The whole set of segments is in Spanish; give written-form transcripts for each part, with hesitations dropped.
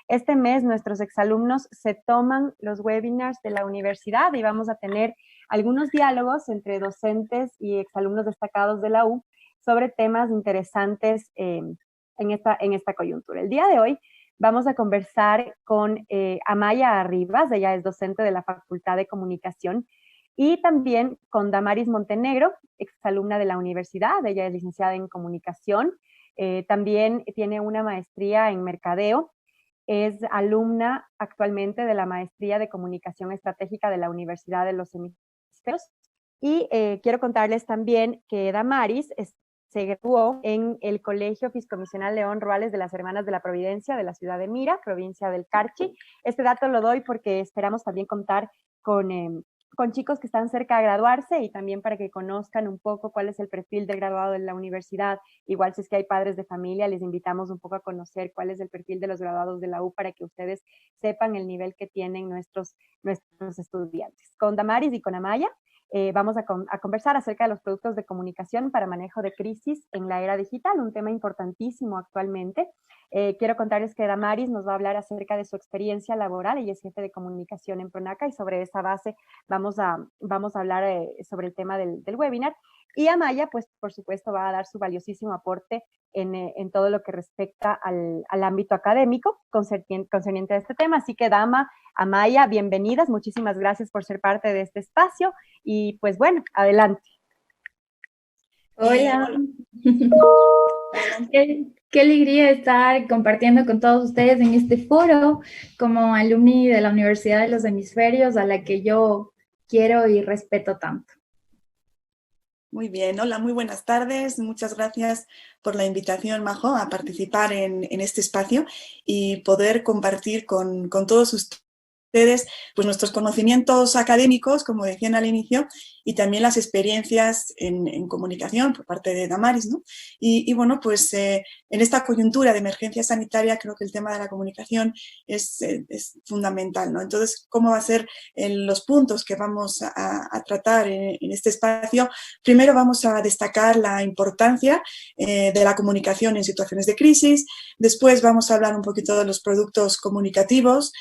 Este mes nuestros exalumnos se toman los webinars de la universidad y vamos a tener algunos diálogos entre docentes y exalumnos destacados de la U sobre temas interesantes en esta coyuntura. El día de hoy vamos a conversar con Amaya Arribas, ella es docente de la Facultad de Comunicación, y también con Damaris Montenegro, exalumna de la universidad, ella es licenciada en Comunicación, también tiene una maestría en Mercadeo, es alumna actualmente de la maestría de Comunicación Estratégica de la Universidad de los Hemisferios. Y quiero contarles también que Damaris se graduó en el Colegio Fiscomisional León Ruales de las Hermanas de la Providencia de la ciudad de Mira, provincia del Carchi. Este dato lo doy porque esperamos también contar con chicos que están cerca de graduarse y también para que conozcan un poco cuál es el perfil del graduado de la universidad. Igual si es que hay padres de familia, les invitamos un poco a conocer cuál es el perfil de los graduados de la U para que ustedes sepan el nivel que tienen nuestros estudiantes. Con Damaris y con Amaya vamos a conversar acerca de los productos de comunicación para manejo de crisis en la era digital, un tema importantísimo actualmente. Quiero contarles que Damaris nos va a hablar acerca de su experiencia laboral. Ella es jefe de comunicación en Pronaca y sobre esa base vamos a hablar sobre el tema del webinar. Y Amaya, pues por supuesto, va a dar su valiosísimo aporte en todo lo que respecta al ámbito académico concerniente a este tema. Así que Amaya, bienvenidas, muchísimas gracias por ser parte de este espacio y pues bueno, adelante. Hola. Qué alegría estar compartiendo con todos ustedes en este foro como alumni de la Universidad de los Hemisferios, a la que yo quiero y respeto tanto. Muy bien, hola, muy buenas tardes. Muchas gracias por la invitación, Majo, a participar en este espacio y poder compartir con todos ustedes pues nuestros conocimientos académicos, como decían al inicio, y también las experiencias en comunicación por parte de Damaris, ¿no? Y bueno, pues en esta coyuntura de emergencia sanitaria creo que el tema de la comunicación es fundamental, ¿no? Entonces, ¿cómo va a ser los puntos que vamos a tratar en este espacio? Primero vamos a destacar la importancia de la comunicación en situaciones de crisis. Después vamos a hablar un poquito de los productos comunicativos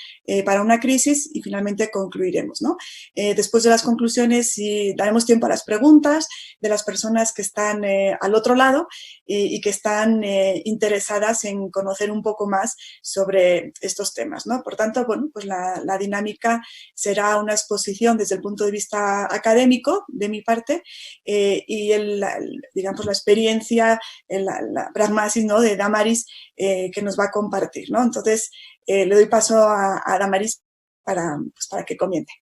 para una crisis y finalmente concluiremos, ¿no? Después de las conclusiones daremos tiempo a las preguntas de las personas que están al otro lado y que están interesadas en conocer un poco más sobre estos temas, ¿no? Por tanto, bueno, pues la dinámica será una exposición desde el punto de vista académico, de mi parte, y digamos, la experiencia, la pragmasis, ¿no?, de Damaris que nos va a compartir, ¿no? Entonces, le doy paso a Damaris para que comience.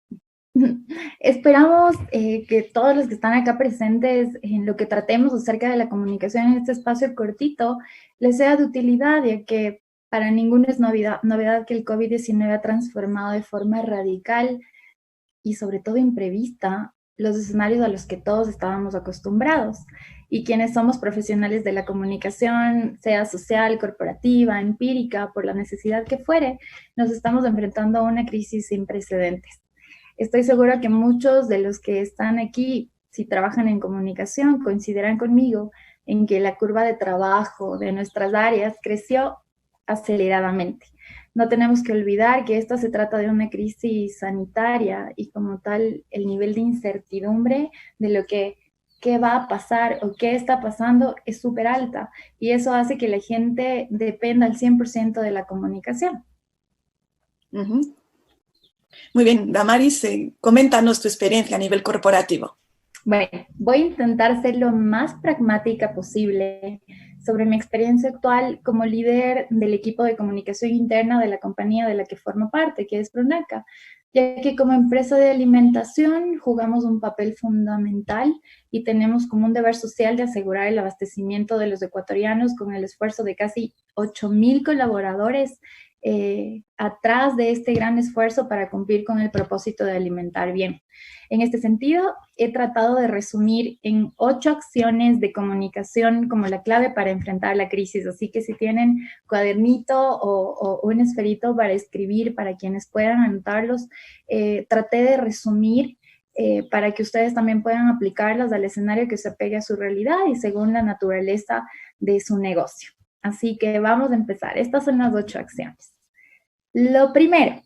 Esperamos que todos los que están acá presentes en lo que tratemos acerca de la comunicación en este espacio cortito les sea de utilidad, ya que para ninguno es novedad que el COVID-19 ha transformado de forma radical y sobre todo imprevista los escenarios a los que todos estábamos acostumbrados. Y quienes somos profesionales de la comunicación, sea social, corporativa, empírica, por la necesidad que fuere, nos estamos enfrentando a una crisis sin precedentes. Estoy segura que muchos de los que están aquí, si trabajan en comunicación, coincidirán conmigo en que la curva de trabajo de nuestras áreas creció aceleradamente. No tenemos que olvidar que esta se trata de una crisis sanitaria y como tal el nivel de incertidumbre de lo que qué va a pasar o qué está pasando es súper alta y eso hace que la gente dependa al 100% de la comunicación. Uh-huh. Muy bien, Damaris, coméntanos tu experiencia a nivel corporativo. Bueno, voy a intentar ser lo más pragmática posible sobre mi experiencia actual como líder del equipo de comunicación interna de la compañía de la que formo parte, que es Pronaca, ya que como empresa de alimentación jugamos un papel fundamental y tenemos como un deber social de asegurar el abastecimiento de los ecuatorianos con el esfuerzo de casi 8,000 colaboradores atrás de este gran esfuerzo para cumplir con el propósito de alimentar bien. En este sentido, he tratado de resumir en 8 acciones de comunicación como la clave para enfrentar la crisis. Así que si tienen cuadernito o un esferito para escribir, para quienes puedan anotarlos, traté de resumir para que ustedes también puedan aplicarlas al escenario que se apegue a su realidad y según la naturaleza de su negocio. Así que vamos a empezar. Estas son las 8 acciones. Lo primero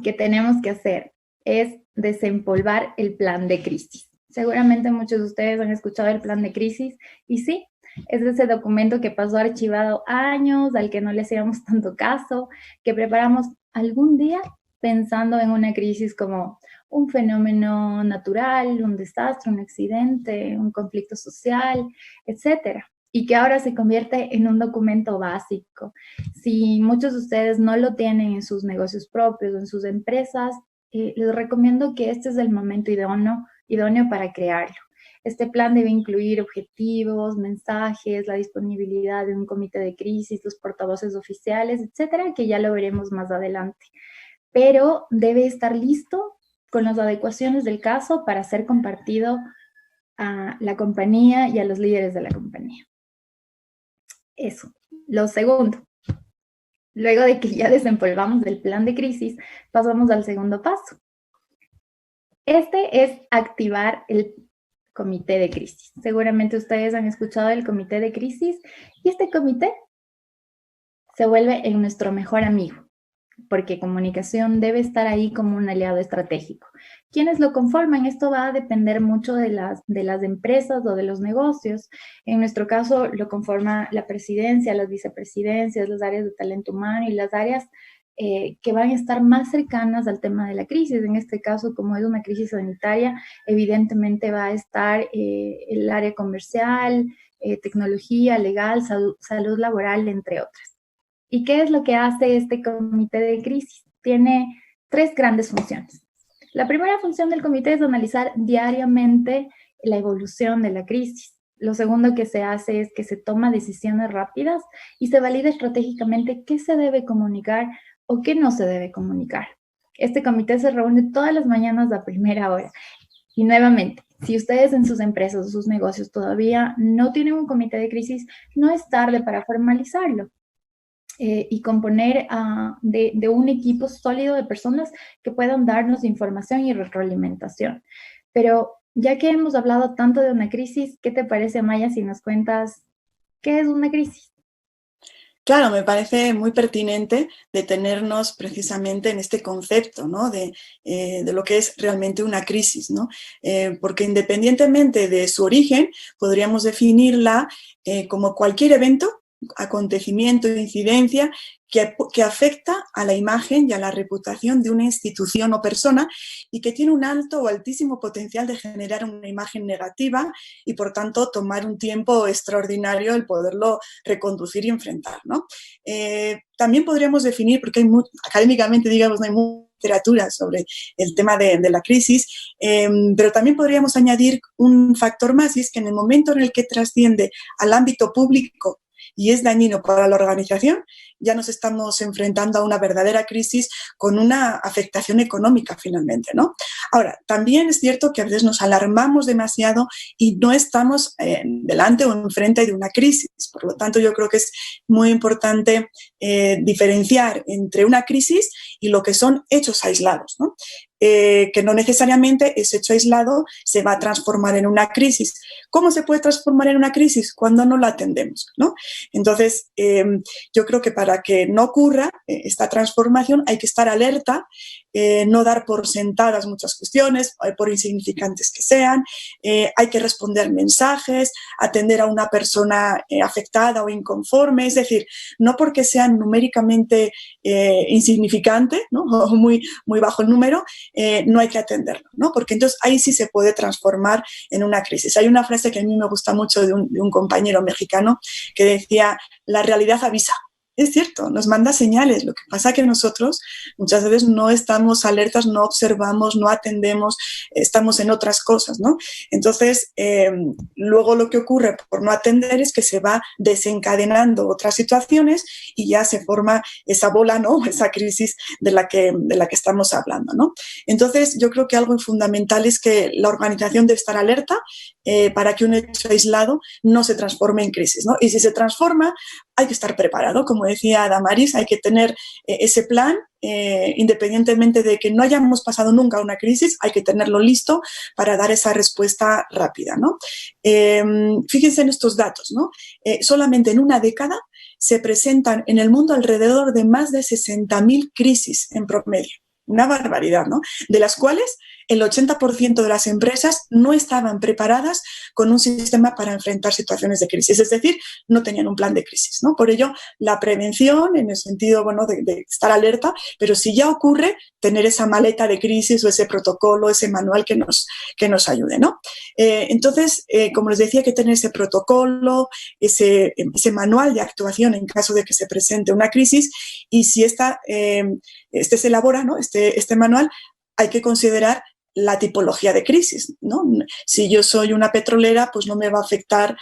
que tenemos que hacer es desempolvar el plan de crisis. Seguramente muchos de ustedes han escuchado el plan de crisis y sí, es ese documento que pasó archivado años, al que no le hacíamos tanto caso, que preparamos algún día pensando en una crisis como un fenómeno natural, un desastre, un accidente, un conflicto social, etcétera. Y que ahora se convierte en un documento básico. Si muchos de ustedes no lo tienen en sus negocios propios o en sus empresas, les recomiendo que este es el momento idóneo para crearlo. Este plan debe incluir objetivos, mensajes, la disponibilidad de un comité de crisis, los portavoces oficiales, etcétera, que ya lo veremos más adelante. Pero debe estar listo con las adecuaciones del caso para ser compartido a la compañía y a los líderes de la compañía. Eso. Lo segundo, luego de que ya desempolvamos el plan de crisis, pasamos al segundo paso. Este es activar el comité de crisis. Seguramente ustedes han escuchado del comité de crisis y este comité se vuelve en nuestro mejor amigo, porque comunicación debe estar ahí como un aliado estratégico. ¿Quiénes lo conforman? Esto va a depender mucho de las empresas o de los negocios. En nuestro caso lo conforma la presidencia, las vicepresidencias, las áreas de talento humano y las áreas que van a estar más cercanas al tema de la crisis. En este caso, como es una crisis sanitaria, evidentemente va a estar el área comercial, tecnología, legal, salud laboral, entre otras. ¿Y qué es lo que hace este comité de crisis? Tiene 3 grandes funciones. La primera función del comité es analizar diariamente la evolución de la crisis. Lo segundo que se hace es que se toma decisiones rápidas y se valida estratégicamente qué se debe comunicar o qué no se debe comunicar. Este comité se reúne todas las mañanas a primera hora. Y nuevamente, si ustedes en sus empresas o sus negocios todavía no tienen un comité de crisis, no es tarde para formalizarlo. Y componer de un equipo sólido de personas que puedan darnos información y retroalimentación. Pero ya que hemos hablado tanto de una crisis, ¿qué te parece, Maya, si nos cuentas qué es una crisis? Claro, me parece muy pertinente detenernos precisamente en este concepto, ¿no? de lo que es realmente una crisis, ¿no? Porque independientemente de su origen, podríamos definirla como cualquier evento, acontecimiento, incidencia que afecta a la imagen y a la reputación de una institución o persona y que tiene un alto o altísimo potencial de generar una imagen negativa y, por tanto, tomar un tiempo extraordinario el poderlo reconducir y enfrentar, ¿no? También podríamos definir, porque hay académicamente, digamos, no hay mucha literatura sobre el tema de la crisis, pero también podríamos añadir un factor más, y es que en el momento en el que trasciende al ámbito público y es dañino para la organización, ya nos estamos enfrentando a una verdadera crisis con una afectación económica finalmente, ¿no? Ahora, también es cierto que a veces nos alarmamos demasiado y no estamos delante o enfrente de una crisis. Por lo tanto, yo creo que es muy importante diferenciar entre una crisis y lo que son hechos aislados, ¿no? Que no necesariamente ese hecho aislado se va a transformar en una crisis. ¿Cómo se puede transformar en una crisis? Cuando no la atendemos, ¿no? Entonces, yo creo que para que no ocurra esta transformación hay que estar alerta, no dar por sentadas muchas cuestiones, por insignificantes que sean, hay que responder mensajes, atender a una persona afectada o inconforme, es decir, no porque sean numéricamente insignificantes, ¿no? O muy bajo el número, no hay que atenderlo, ¿no? Porque entonces ahí sí se puede transformar en una crisis. Hay una frase que a mí me gusta mucho de un compañero mexicano que decía, la realidad avisa. Es cierto, nos manda señales. Lo que pasa es que nosotros muchas veces no estamos alertas, no observamos, no atendemos, estamos en otras cosas, ¿no? Entonces, luego lo que ocurre por no atender es que se va desencadenando otras situaciones y ya se forma esa bola, ¿no? Esa crisis de la que estamos hablando, ¿no? Entonces, yo creo que algo fundamental es que la organización debe estar alerta para que un hecho aislado no se transforme en crisis, ¿no? Y si se transforma, hay que estar preparado, como decía Damaris, hay que tener ese plan, independientemente de que no hayamos pasado nunca una crisis, hay que tenerlo listo para dar esa respuesta rápida, ¿no? Fíjense en estos datos, ¿no? Solamente en una década se presentan en el mundo alrededor de más de 60.000 crisis en promedio. Una barbaridad, ¿no? De las cuales el 80% de las empresas no estaban preparadas con un sistema para enfrentar situaciones de crisis, es decir, no tenían un plan de crisis, ¿no? Por ello, la prevención, en el sentido, bueno, de estar alerta, pero si ya ocurre, tener esa maleta de crisis o ese protocolo, ese manual que nos ayude, ¿no? Entonces, como les decía, hay que tener ese protocolo, ese manual de actuación en caso de que se presente una crisis, y si este se elabora, ¿no? Este manual, hay que considerar la tipología de crisis, ¿no? Si yo soy una petrolera, pues no me va a afectar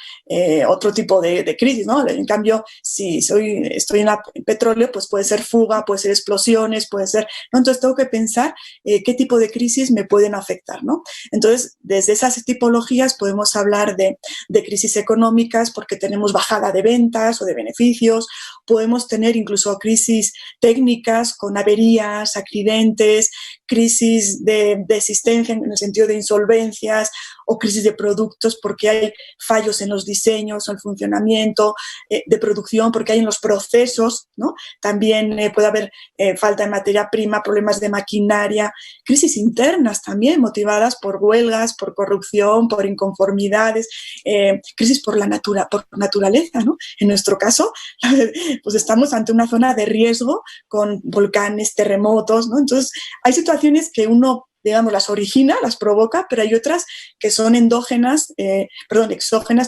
otro tipo de crisis, ¿no? En cambio, si estoy en petróleo, pues puede ser fuga, puede ser explosiones, puede ser, ¿no? Entonces tengo que pensar qué tipo de crisis me pueden afectar, ¿no? Entonces, desde esas tipologías podemos hablar de crisis económicas porque tenemos bajada de ventas o de beneficios, podemos tener incluso crisis técnicas con averías, accidentes, crisis de existencia en el sentido de insolvencias o crisis de productos porque hay fallos en los diseños o el funcionamiento de producción, porque hay en los procesos, ¿no? También puede haber falta de materia prima, problemas de maquinaria, crisis internas también motivadas por huelgas, por corrupción, por inconformidades, crisis por naturaleza, ¿no? En nuestro caso, pues estamos ante una zona de riesgo con volcanes, terremotos, ¿no? Entonces, hay situaciones que uno, digamos, las origina, las provoca, pero hay otras que son exógenas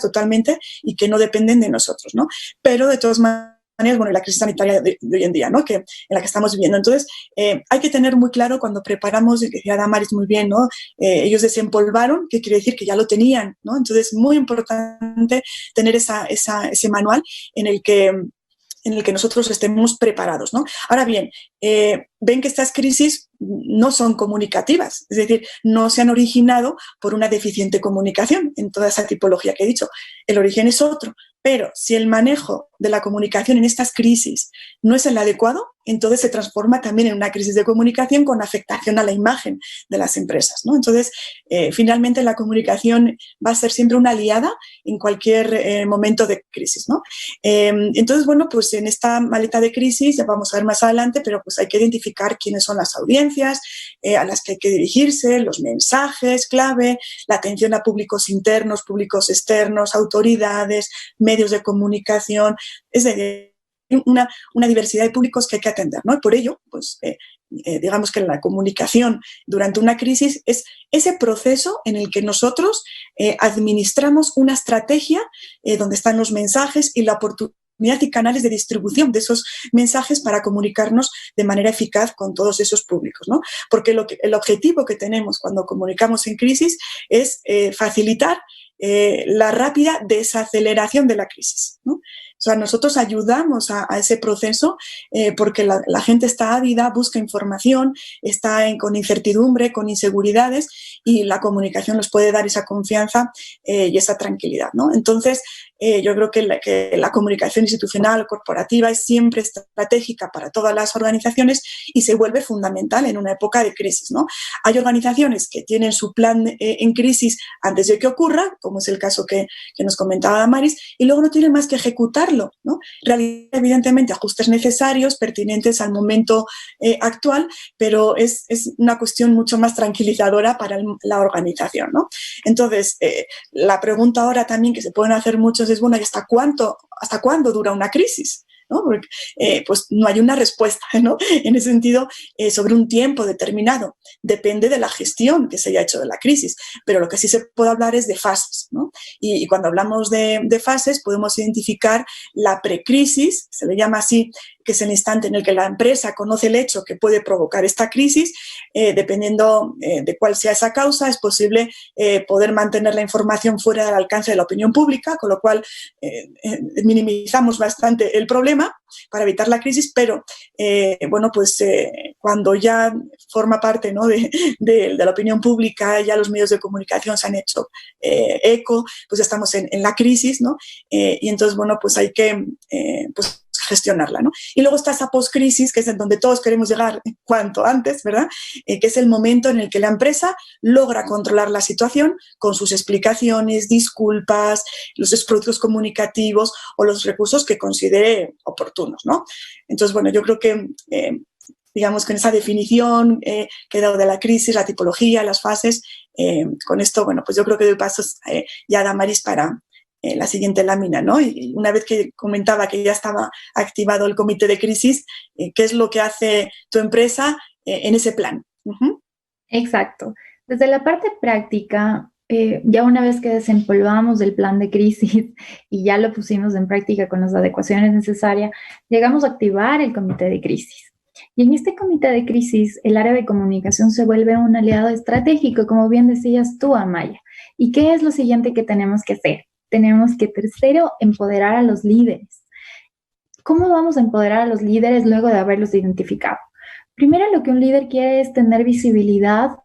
totalmente y que no dependen de nosotros, ¿no? Pero de todas maneras, bueno, la crisis sanitaria de hoy en día, ¿no? En la que estamos viviendo. Entonces, hay que tener muy claro cuando preparamos, y que decía Damaris muy bien, ¿no? Ellos desempolvaron, que quiere decir que ya lo tenían, ¿no? Entonces, muy importante tener ese manual en el que nosotros estemos preparados, ¿no? Ahora bien, ven que estas crisis no son comunicativas, es decir, no se han originado por una deficiente comunicación en toda esa tipología que he dicho. El origen es otro, pero si el manejo de la comunicación en estas crisis no es el adecuado, entonces se transforma también en una crisis de comunicación con afectación a la imagen de las empresas, ¿no? Entonces, finalmente la comunicación va a ser siempre una aliada en cualquier momento de crisis, ¿no? Entonces, bueno, pues en esta maleta de crisis, ya vamos a ver más adelante, pero pues hay que identificar quiénes son las audiencias a las que hay que dirigirse, los mensajes clave, la atención a públicos internos, públicos externos, autoridades, medios de comunicación, es decir, una diversidad de públicos que hay que atender, ¿no? Y por ello, pues, digamos que la comunicación durante una crisis es ese proceso en el que nosotros administramos una estrategia donde están los mensajes y la oportunidad y canales de distribución de esos mensajes para comunicarnos de manera eficaz con todos esos públicos, ¿no? Porque el objetivo que tenemos cuando comunicamos en crisis es facilitar la rápida desaceleración de la crisis, ¿no? O sea, nosotros ayudamos a ese proceso porque la gente está ávida, busca información, está con incertidumbre, con inseguridades, y la comunicación nos puede dar esa confianza y esa tranquilidad, ¿no? Entonces, yo creo que la comunicación institucional, corporativa, es siempre estratégica para todas las organizaciones y se vuelve fundamental en una época de crisis, ¿no? Hay organizaciones que tienen su plan en crisis antes de que ocurra, como es el caso que nos comentaba Damaris, y luego no tienen más que ejecutarlo, ¿no? Realizar, evidentemente, ajustes necesarios, pertinentes al momento actual, pero es una cuestión mucho más tranquilizadora para la organización, ¿no? Entonces, la pregunta ahora también que se pueden hacer muchos es, bueno, ¿y hasta cuándo dura una crisis? ¿No? Porque, pues no hay una respuesta, ¿no? En ese sentido, sobre un tiempo determinado. Depende de la gestión que se haya hecho de la crisis, pero lo que sí se puede hablar es de fases, ¿no? Y cuando hablamos de fases, podemos identificar la precrisis, se le llama así, que es el instante en el que la empresa conoce el hecho que puede provocar esta crisis. Dependiendo de cuál sea esa causa, es posible poder mantener la información fuera del alcance de la opinión pública, con lo cual minimizamos bastante el problema para evitar la crisis, pero bueno, pues cuando ya forma parte, ¿no?, de la opinión pública, ya los medios de comunicación se han hecho eco, pues ya estamos en la crisis, ¿no? Y entonces, bueno, pues hay que pues gestionarla, ¿no? Y luego está esa post-crisis, que es en donde todos queremos llegar cuanto antes, ¿verdad? Que es el momento en el que la empresa logra controlar la situación con sus explicaciones, disculpas, los productos comunicativos o los recursos que considere oportunos, ¿no? Entonces, bueno, yo creo que digamos, con esa definición que he dado de la crisis, la tipología, las fases, con esto, bueno, pues yo creo que doy pasos ya a Damaris para la siguiente lámina, ¿no? Y una vez que comentaba que ya estaba activado el comité de crisis, ¿qué es lo que hace tu empresa en ese plan? Exacto. Desde la parte práctica, ya una vez que desempolvamos el plan de crisis y ya lo pusimos en práctica con las adecuaciones necesarias, llegamos a activar el comité de crisis. Y en este comité de crisis, el área de comunicación se vuelve un aliado estratégico, como bien decías tú, Amaya. ¿Y qué es lo siguiente que tenemos que hacer? Tenemos que, tercero, empoderar a los líderes. ¿Cómo vamos a empoderar a los líderes luego de haberlos identificado? Primero, lo que un líder quiere es tener visibilidad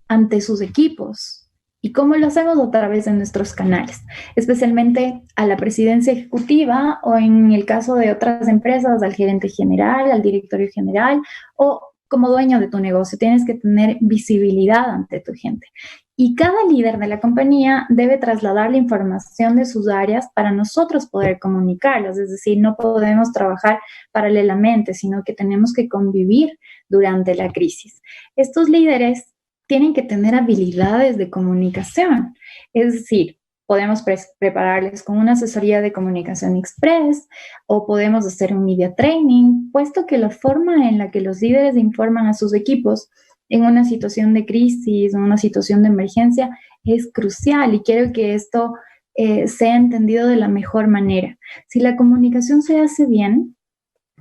ante sus equipos. ¿Y cómo lo hacemos? A través de nuestros canales, especialmente a la presidencia ejecutiva o en el caso de otras empresas, al gerente general, al directorio general o como dueño de tu negocio. Tienes que tener visibilidad ante tu gente. Y cada líder de la compañía debe trasladar la información de sus áreas para nosotros poder comunicarlas. Es decir, no podemos trabajar paralelamente, sino que tenemos que convivir durante la crisis. Estos líderes tienen que tener habilidades de comunicación. Es decir, podemos prepararles con una asesoría de comunicación express o podemos hacer un media training, puesto que la forma en la que los líderes informan a sus equipos en una situación de crisis, en una situación de emergencia, es crucial y quiero que esto sea entendido de la mejor manera. Si la comunicación se hace bien,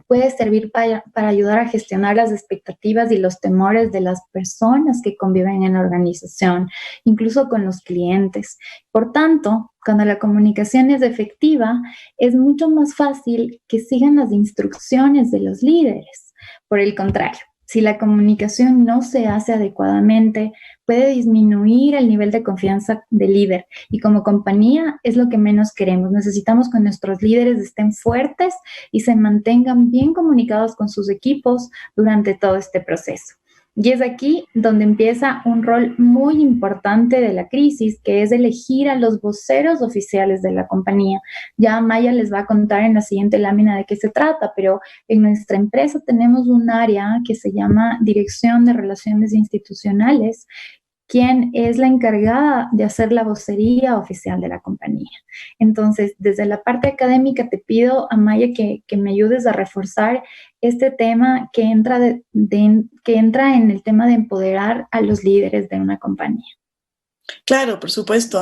puede servir para ayudar a gestionar las expectativas y los temores de las personas que conviven en la organización, incluso con los clientes. Por tanto, cuando la comunicación es efectiva, es mucho más fácil que sigan las instrucciones de los líderes. Por el contrario, si la comunicación no se hace adecuadamente, puede disminuir el nivel de confianza del líder. Y como compañía es lo que menos queremos. Necesitamos que nuestros líderes estén fuertes y se mantengan bien comunicados con sus equipos durante todo este proceso. Y es aquí donde empieza un rol muy importante de la crisis, que es elegir a los voceros oficiales de la compañía. Ya Maya les va a contar en la siguiente lámina de qué se trata, pero en nuestra empresa tenemos un área que se llama Dirección de Relaciones Institucionales, quien es la encargada de hacer la vocería oficial de la compañía. Entonces, desde la parte académica te pido, Amaya, que me ayudes a reforzar este tema que entra en el tema de empoderar a los líderes de una compañía. Claro, por supuesto,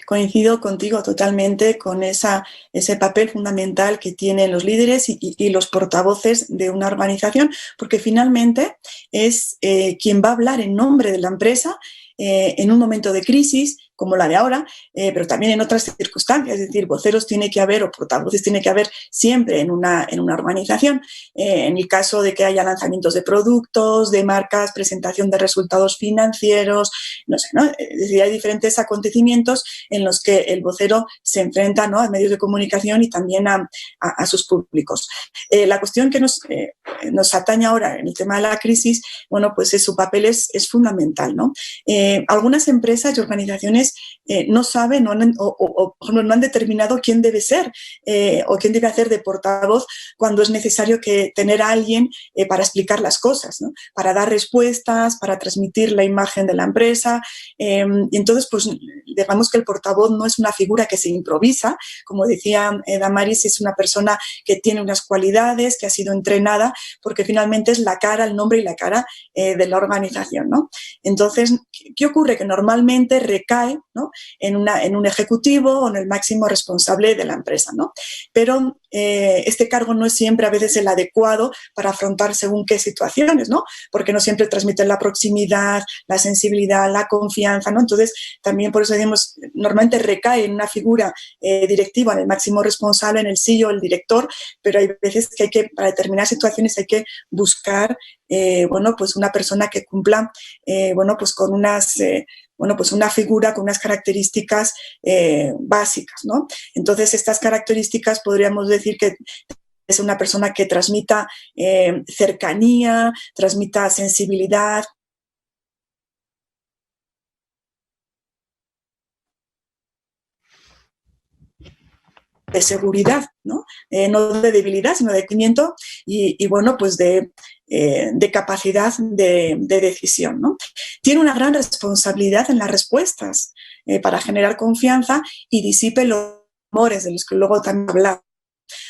coincido contigo totalmente con ese papel fundamental que tienen los líderes y los portavoces de una organización, porque finalmente es quien va a hablar en nombre de la empresa en un momento de crisis como la de ahora, pero también en otras circunstancias, es decir, voceros tiene que haber o portavoces tiene que haber siempre en una organización. En el caso de que haya lanzamientos de productos, de marcas, presentación de resultados financieros, no sé, ¿no? Es decir, hay diferentes acontecimientos en los que el vocero se enfrenta, ¿no?, a medios de comunicación y también a sus públicos. La cuestión que nos atañe ahora en el tema de la crisis, bueno, pues su papel es fundamental, ¿no? Algunas empresas y organizaciones no saben o no han determinado quién debe ser o quién debe hacer de portavoz cuando es necesario tener a alguien para explicar las cosas, ¿no?, para dar respuestas, para transmitir la imagen de la empresa. Y entonces, pues, digamos que el portavoz no es una figura que se improvisa, como decía Damaris, es una persona que tiene unas cualidades, que ha sido entrenada, porque finalmente es la cara, el nombre y la cara de la organización, ¿no? Entonces, ¿qué ocurre? Que normalmente recae, ¿no?, en un ejecutivo o en el máximo responsable de la empresa, ¿no? Pero este cargo no es siempre a veces el adecuado para afrontar según qué situaciones, ¿no? Porque no siempre transmiten la proximidad, la sensibilidad, la confianza, ¿no? Entonces, también por eso decimos, normalmente recae en una figura directiva, en el máximo responsable, en el CEO, el director, pero hay veces que para determinadas situaciones hay que buscar, bueno, pues una persona que cumpla, bueno, pues con pues una figura con unas características básicas, ¿no? Entonces, estas características podríamos decir que ser una persona que transmita cercanía, transmita sensibilidad. De seguridad, ¿no? No de debilidad, sino de crecimiento y bueno, pues de capacidad de decisión, ¿no? Tiene una gran responsabilidad en las respuestas para generar confianza y disipe los temores de los que luego también hablamos.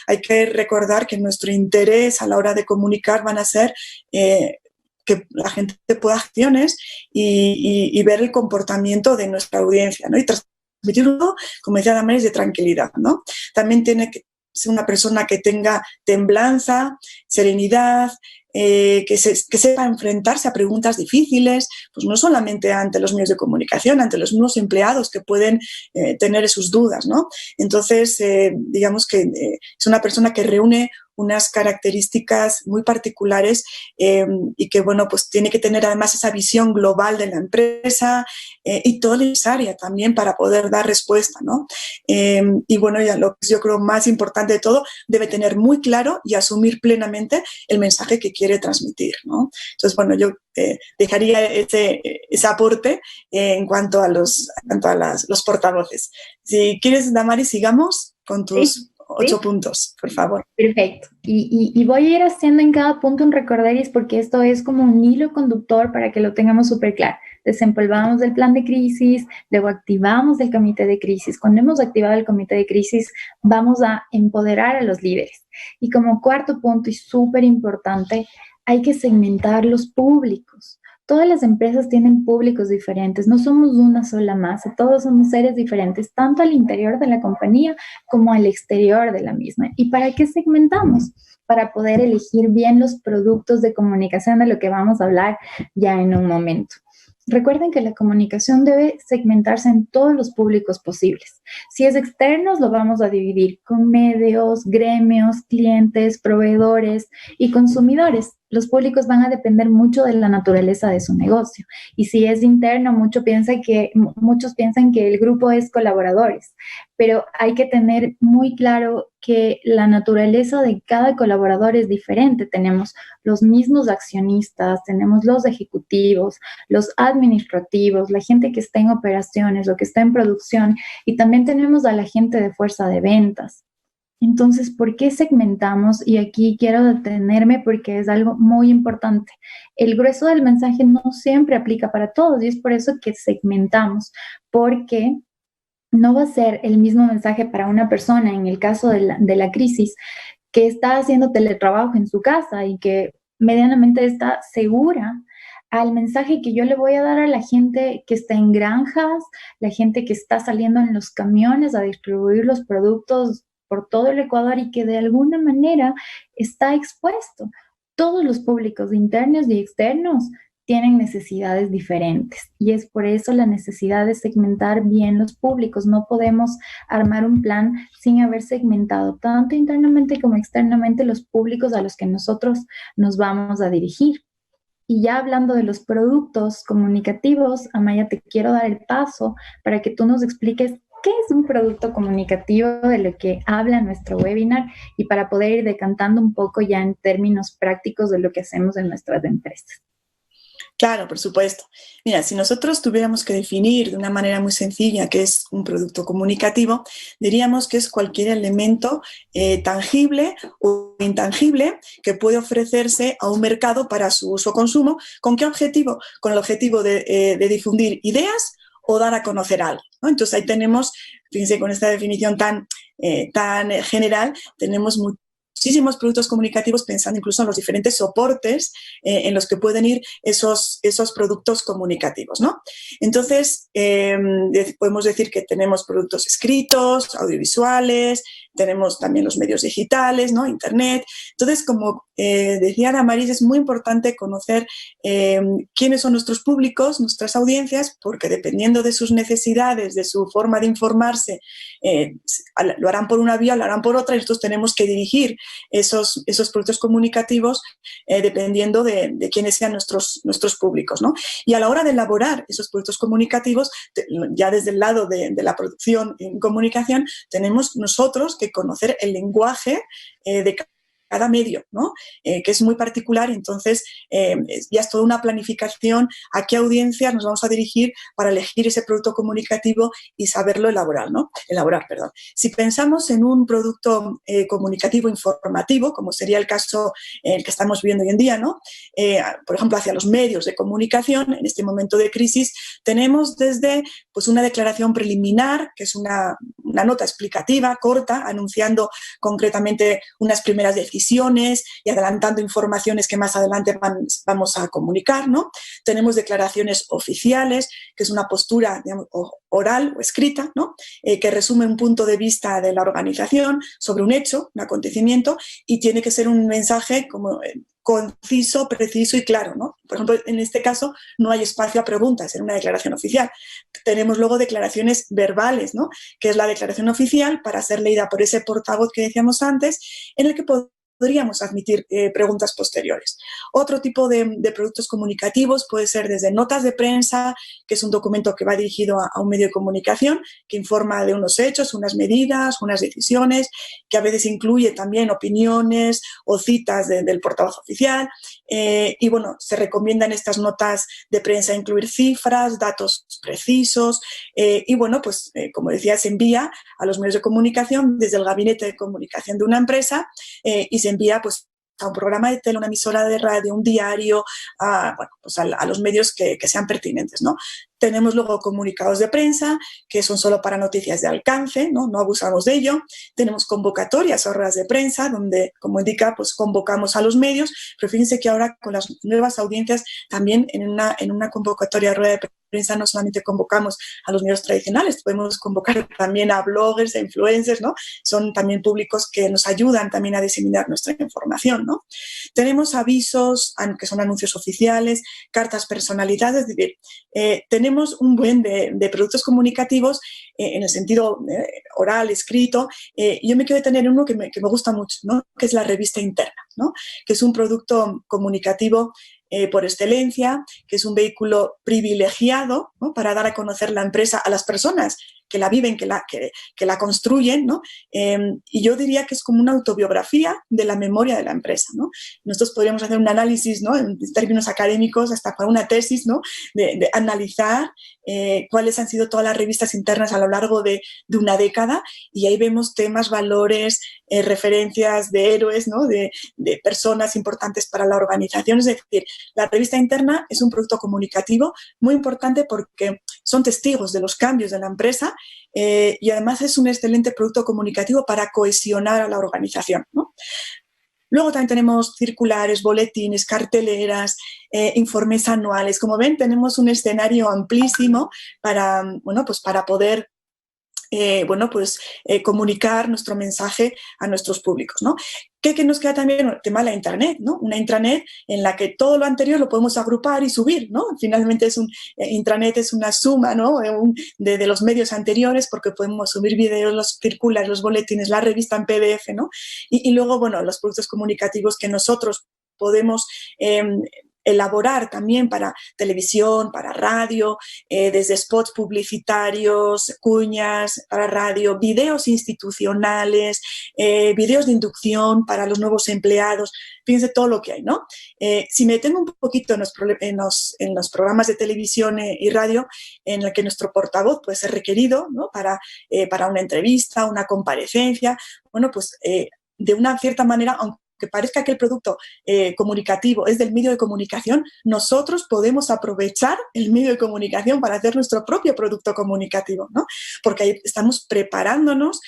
Hay que recordar que nuestro interés a la hora de comunicar van a ser que la gente pueda acciones y ver el comportamiento de nuestra audiencia, ¿no? Y transmitirlo, como decía Damaris, de tranquilidad, ¿no? También tiene que ser una persona que tenga templanza, serenidad, que sepa enfrentarse a preguntas difíciles, pues no solamente ante los medios de comunicación, ante los mismos empleados que pueden tener sus dudas, ¿no? Entonces, digamos que es una persona que reúne unas características muy particulares y que, bueno, pues tiene que tener además esa visión global de la empresa y toda necesaria también para poder dar respuesta, ¿no? Y bueno, ya lo que yo creo más importante de todo, debe tener muy claro y asumir plenamente el mensaje que quiere transmitir, ¿no? Entonces, bueno, yo dejaría ese aporte en cuanto a los portavoces. Si quieres, Damaris, sigamos con tus 8 puntos, por favor. Perfecto. Y voy a ir haciendo en cada punto un recorderis porque esto es como un hilo conductor para que lo tengamos súper claro. Desempolvamos el plan de crisis, luego activamos el comité de crisis. Cuando hemos activado el comité de crisis, vamos a empoderar a los líderes. Y como cuarto punto y súper importante, hay que segmentar los públicos. Todas las empresas tienen públicos diferentes, no somos una sola masa, todos somos seres diferentes, tanto al interior de la compañía como al exterior de la misma. ¿Y para qué segmentamos? Para poder elegir bien los productos de comunicación, de lo que vamos a hablar ya en un momento. Recuerden que la comunicación debe segmentarse en todos los públicos posibles. Si es externos, lo vamos a dividir con medios, gremios, clientes, proveedores y consumidores. Los públicos van a depender mucho de la naturaleza de su negocio. Y si es interno, muchos piensan que el grupo es colaboradores, pero hay que tener muy claro que la naturaleza de cada colaborador es diferente. Tenemos los mismos accionistas, tenemos los ejecutivos, los administrativos, la gente que está en operaciones o que está en producción, y también tenemos a la gente de fuerza de ventas. Entonces, ¿por qué segmentamos? Y aquí quiero detenerme porque es algo muy importante. El grueso del mensaje no siempre aplica para todos y es por eso que segmentamos, porque no va a ser el mismo mensaje para una persona, en el caso de la crisis, que está haciendo teletrabajo en su casa y que medianamente está segura, al mensaje que yo le voy a dar a la gente que está en granjas, la gente que está saliendo en los camiones a distribuir los productos por todo el Ecuador y que de alguna manera está expuesto. Todos los públicos internos y externos tienen necesidades diferentes y es por eso la necesidad de segmentar bien los públicos. No podemos armar un plan sin haber segmentado tanto internamente como externamente los públicos a los que nosotros nos vamos a dirigir. Y ya hablando de los productos comunicativos, Amaya, te quiero dar el paso para que tú nos expliques qué es un producto comunicativo, de lo que habla nuestro webinar y para poder ir decantando un poco ya en términos prácticos de lo que hacemos en nuestras empresas. Claro, por supuesto. Mira, si nosotros tuviéramos que definir de una manera muy sencilla qué es un producto comunicativo, diríamos que es cualquier elemento tangible o intangible que puede ofrecerse a un mercado para su uso o consumo. ¿Con qué objetivo? Con el objetivo de difundir ideas o dar a conocer algo, ¿no? Entonces ahí tenemos, fíjense, con esta definición tan general, tenemos muchísimos productos comunicativos, pensando incluso en los diferentes soportes en los que pueden ir esos productos comunicativos, ¿no? Entonces, podemos decir que tenemos productos escritos, audiovisuales, tenemos también los medios digitales, ¿no? Internet. Entonces, como decía Damaris, es muy importante conocer quiénes son nuestros públicos, nuestras audiencias, porque dependiendo de sus necesidades, de su forma de informarse, lo harán por una vía, lo harán por otra, y nosotros tenemos que dirigir esos productos comunicativos dependiendo de quiénes sean nuestros públicos, ¿no? Y a la hora de elaborar esos productos comunicativos, ya desde el lado de la producción en comunicación, tenemos nosotros que conocer el lenguaje de cada medio, ¿no? Que es muy particular, y entonces ya es toda una planificación a qué audiencias nos vamos a dirigir para elegir ese producto comunicativo y saberlo elaborar, ¿no? Elaborar. Si pensamos en un producto comunicativo informativo, como sería el caso el que estamos viviendo hoy en día, ¿no? Por ejemplo, hacia los medios de comunicación, en este momento de crisis, tenemos desde pues, una declaración preliminar, que es una nota explicativa, corta, anunciando concretamente unas primeras decisiones y adelantando informaciones que más adelante vamos a comunicar, ¿no? Tenemos declaraciones oficiales, que es una postura, digamos, oral o escrita, ¿no? Que resume un punto de vista de la organización sobre un hecho, un acontecimiento, y tiene que ser un mensaje como conciso, preciso y claro, ¿no? Por ejemplo, en este caso no hay espacio a preguntas en una declaración oficial. Tenemos luego declaraciones verbales, ¿no? Que es la declaración oficial para ser leída por ese portavoz que decíamos antes, en el que podríamos admitir preguntas posteriores. Otro tipo de productos comunicativos puede ser desde notas de prensa, que es un documento que va dirigido a un medio de comunicación, que informa de unos hechos, unas medidas, unas decisiones, que a veces incluye también opiniones o citas del portavoz oficial. Y bueno, se recomiendan estas notas de prensa incluir cifras, datos precisos y bueno, pues como decía, se envía a los medios de comunicación desde el gabinete de comunicación de una empresa y se envía pues a un programa de tele, una emisora de radio, un diario, bueno, pues a los medios que sean pertinentes, ¿no? Tenemos luego comunicados de prensa, que son solo para noticias de alcance, ¿no? No abusamos de ello. Tenemos convocatorias o ruedas de prensa, donde, como indica, pues convocamos a los medios, pero fíjense que ahora con las nuevas audiencias también en una convocatoria de rueda de prensa no solamente convocamos a los medios tradicionales, podemos convocar también a bloggers, a influencers, ¿no? Son también públicos que nos ayudan también a diseminar nuestra información, ¿no? Tenemos avisos, que son anuncios oficiales, cartas personalizadas, es decir, tenemos un buen de productos comunicativos en el sentido oral, escrito. Yo me quiero detener en uno que me gusta mucho, ¿no? Que es la revista interna, ¿no? Que es un producto comunicativo por excelencia, que es un vehículo privilegiado, ¿no? Para dar a conocer la empresa a las personas que la viven, que la construyen, ¿no? Y yo diría que es como una autobiografía de la memoria de la empresa, ¿no? Nosotros podríamos hacer un análisis, ¿no? En términos académicos, hasta para una tesis, ¿no? De analizar cuáles han sido todas las revistas internas a lo largo de una década, y ahí vemos temas, valores, referencias de héroes, ¿no? De personas importantes para la organización. Es decir, la revista interna es un producto comunicativo muy importante porque son testigos de los cambios de la empresa y además es un excelente producto comunicativo para cohesionar a la organización, ¿no? Luego también tenemos circulares, boletines, carteleras, informes anuales. Como ven, tenemos un escenario amplísimo para, bueno, pues para poder comunicar nuestro mensaje a nuestros públicos, ¿no? ¿Qué nos queda también? El tema de la intranet, ¿no? Una intranet en la que todo lo anterior lo podemos agrupar y subir, ¿no? Finalmente intranet es una suma, ¿no? De los medios anteriores, porque podemos subir videos, los circulares, los boletines, la revista en PDF, ¿no? Y luego, bueno, los productos comunicativos que nosotros podemos elaborar también para televisión, para radio, desde spots publicitarios, cuñas para radio, videos institucionales, videos de inducción para los nuevos empleados. Fíjense todo lo que hay, ¿no? Si me detengo un poquito en los programas de televisión y radio, en el que nuestro portavoz puede ser requerido, ¿no? Para una entrevista, una comparecencia, bueno, pues de una cierta manera, aunque parezca que el producto comunicativo es del medio de comunicación, nosotros podemos aprovechar el medio de comunicación para hacer nuestro propio producto comunicativo, ¿no? Porque ahí estamos preparándonos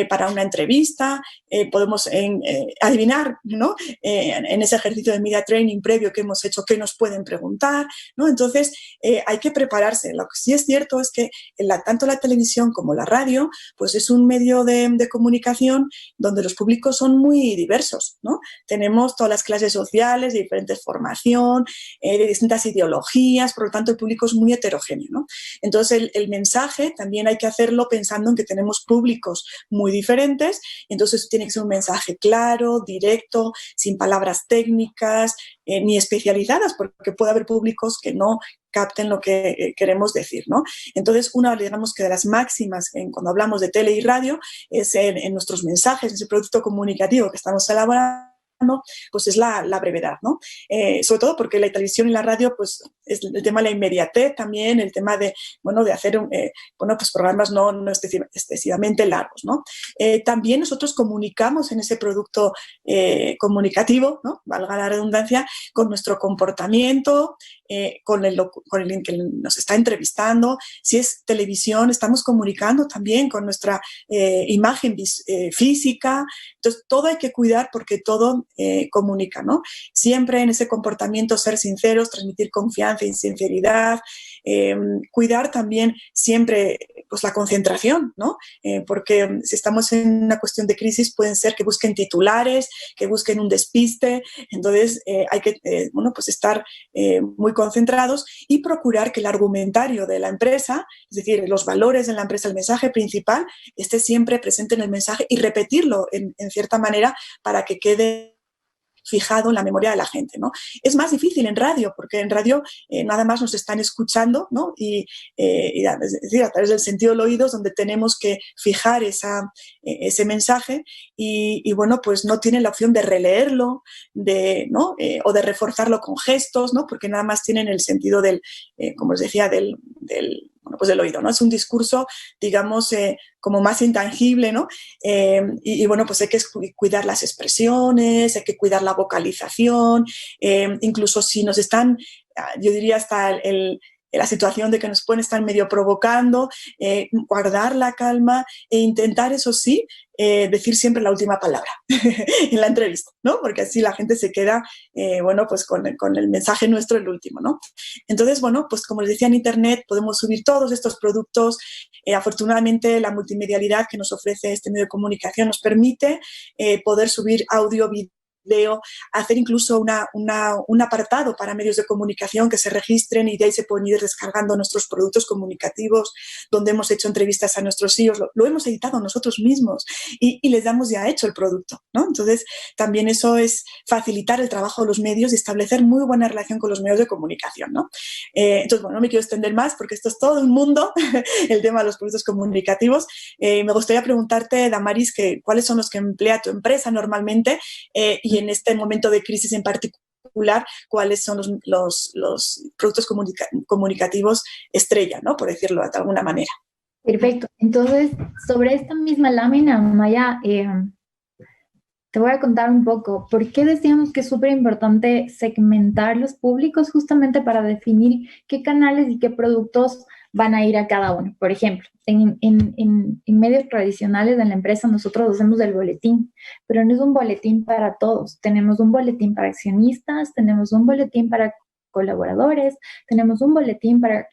para una entrevista, podemos adivinar, ¿no? En ese ejercicio de media training previo que hemos hecho, qué nos pueden preguntar, ¿no? Entonces, hay que prepararse. Lo que sí es cierto es que tanto la televisión como la radio, pues es un medio de comunicación donde los públicos son muy diversos, ¿no? Tenemos todas las clases sociales, de diferentes formación, de distintas ideologías, por lo tanto el público es muy heterogéneo, ¿no? Entonces el mensaje también hay que hacerlo pensando en que tenemos públicos muy diferentes, entonces tiene que ser un mensaje claro, directo, sin palabras técnicas ni especializadas, porque puede haber públicos que no capten lo que queremos decir, ¿no? Entonces, una, digamos que de las máximas cuando hablamos de tele y radio es en nuestros mensajes, ese producto comunicativo que estamos elaborando, pues es la brevedad, ¿no? Sobre todo porque la televisión y la radio, pues es el tema de la inmediatez también, el tema de, bueno, de hacer, pues programas no excesivamente largos, ¿no? También nosotros comunicamos en ese producto comunicativo, ¿no? Valga la redundancia, con nuestro comportamiento, con el que nos está entrevistando. Si es televisión, estamos comunicando también con nuestra imagen física. Entonces, todo hay que cuidar porque todo comunica, ¿no? Siempre en ese comportamiento ser sinceros, transmitir confianza y sinceridad, cuidar también siempre pues, la concentración, ¿no? Porque si estamos en una cuestión de crisis pueden ser que busquen titulares, que busquen un despiste, entonces hay que pues estar muy concentrados y procurar que el argumentario de la empresa, es decir, los valores de la empresa, el mensaje principal, esté siempre presente en el mensaje y repetirlo en cierta manera para que quede fijado en la memoria de la gente, ¿no? Es más difícil en radio, porque en radio nada más nos están escuchando, ¿no? Es decir, a través del sentido del oído es donde tenemos que fijar ese mensaje y, bueno, pues no tienen la opción de releerlo, ¿no? O de reforzarlo con gestos, ¿no? Porque nada más tienen el sentido como os decía, pues del oído, ¿no? Es un discurso, digamos, como más intangible, ¿no? Bueno, pues hay que cuidar las expresiones, hay que cuidar la vocalización, incluso si nos están, yo diría hasta la situación de que nos pueden estar medio provocando, guardar la calma e intentar, eso sí, decir siempre la última palabra en la entrevista, ¿no? Porque así la gente se queda, bueno, pues con el mensaje nuestro el último, ¿no? Entonces, bueno, pues como les decía, en Internet podemos subir todos estos productos. Afortunadamente, la multimedialidad que nos ofrece este medio de comunicación nos permite poder subir audio, video, hacer incluso un apartado para medios de comunicación que se registren y de ahí se pueden ir descargando nuestros productos comunicativos, donde hemos hecho entrevistas a nuestros CEOs, lo hemos editado nosotros mismos y les damos ya hecho el producto, ¿no? Entonces, también eso es facilitar el trabajo de los medios y establecer muy buena relación con los medios de comunicación, ¿no? Entonces, bueno, no me quiero extender más porque esto es todo un mundo, el tema de los productos comunicativos. Me gustaría preguntarte, Damaris, cuáles son los que emplea tu empresa normalmente y en este momento de crisis en particular, cuáles son los productos comunicativos estrella, ¿no? Por decirlo de alguna manera. Perfecto. Entonces, sobre esta misma lámina, Maya, te voy a contar un poco por qué decíamos que es súper importante segmentar los públicos justamente para definir qué canales y qué productos van a ir a cada uno. Por ejemplo, en medios tradicionales de la empresa nosotros hacemos el boletín, pero no es un boletín para todos. Tenemos un boletín para accionistas, tenemos un boletín para colaboradores, tenemos un boletín para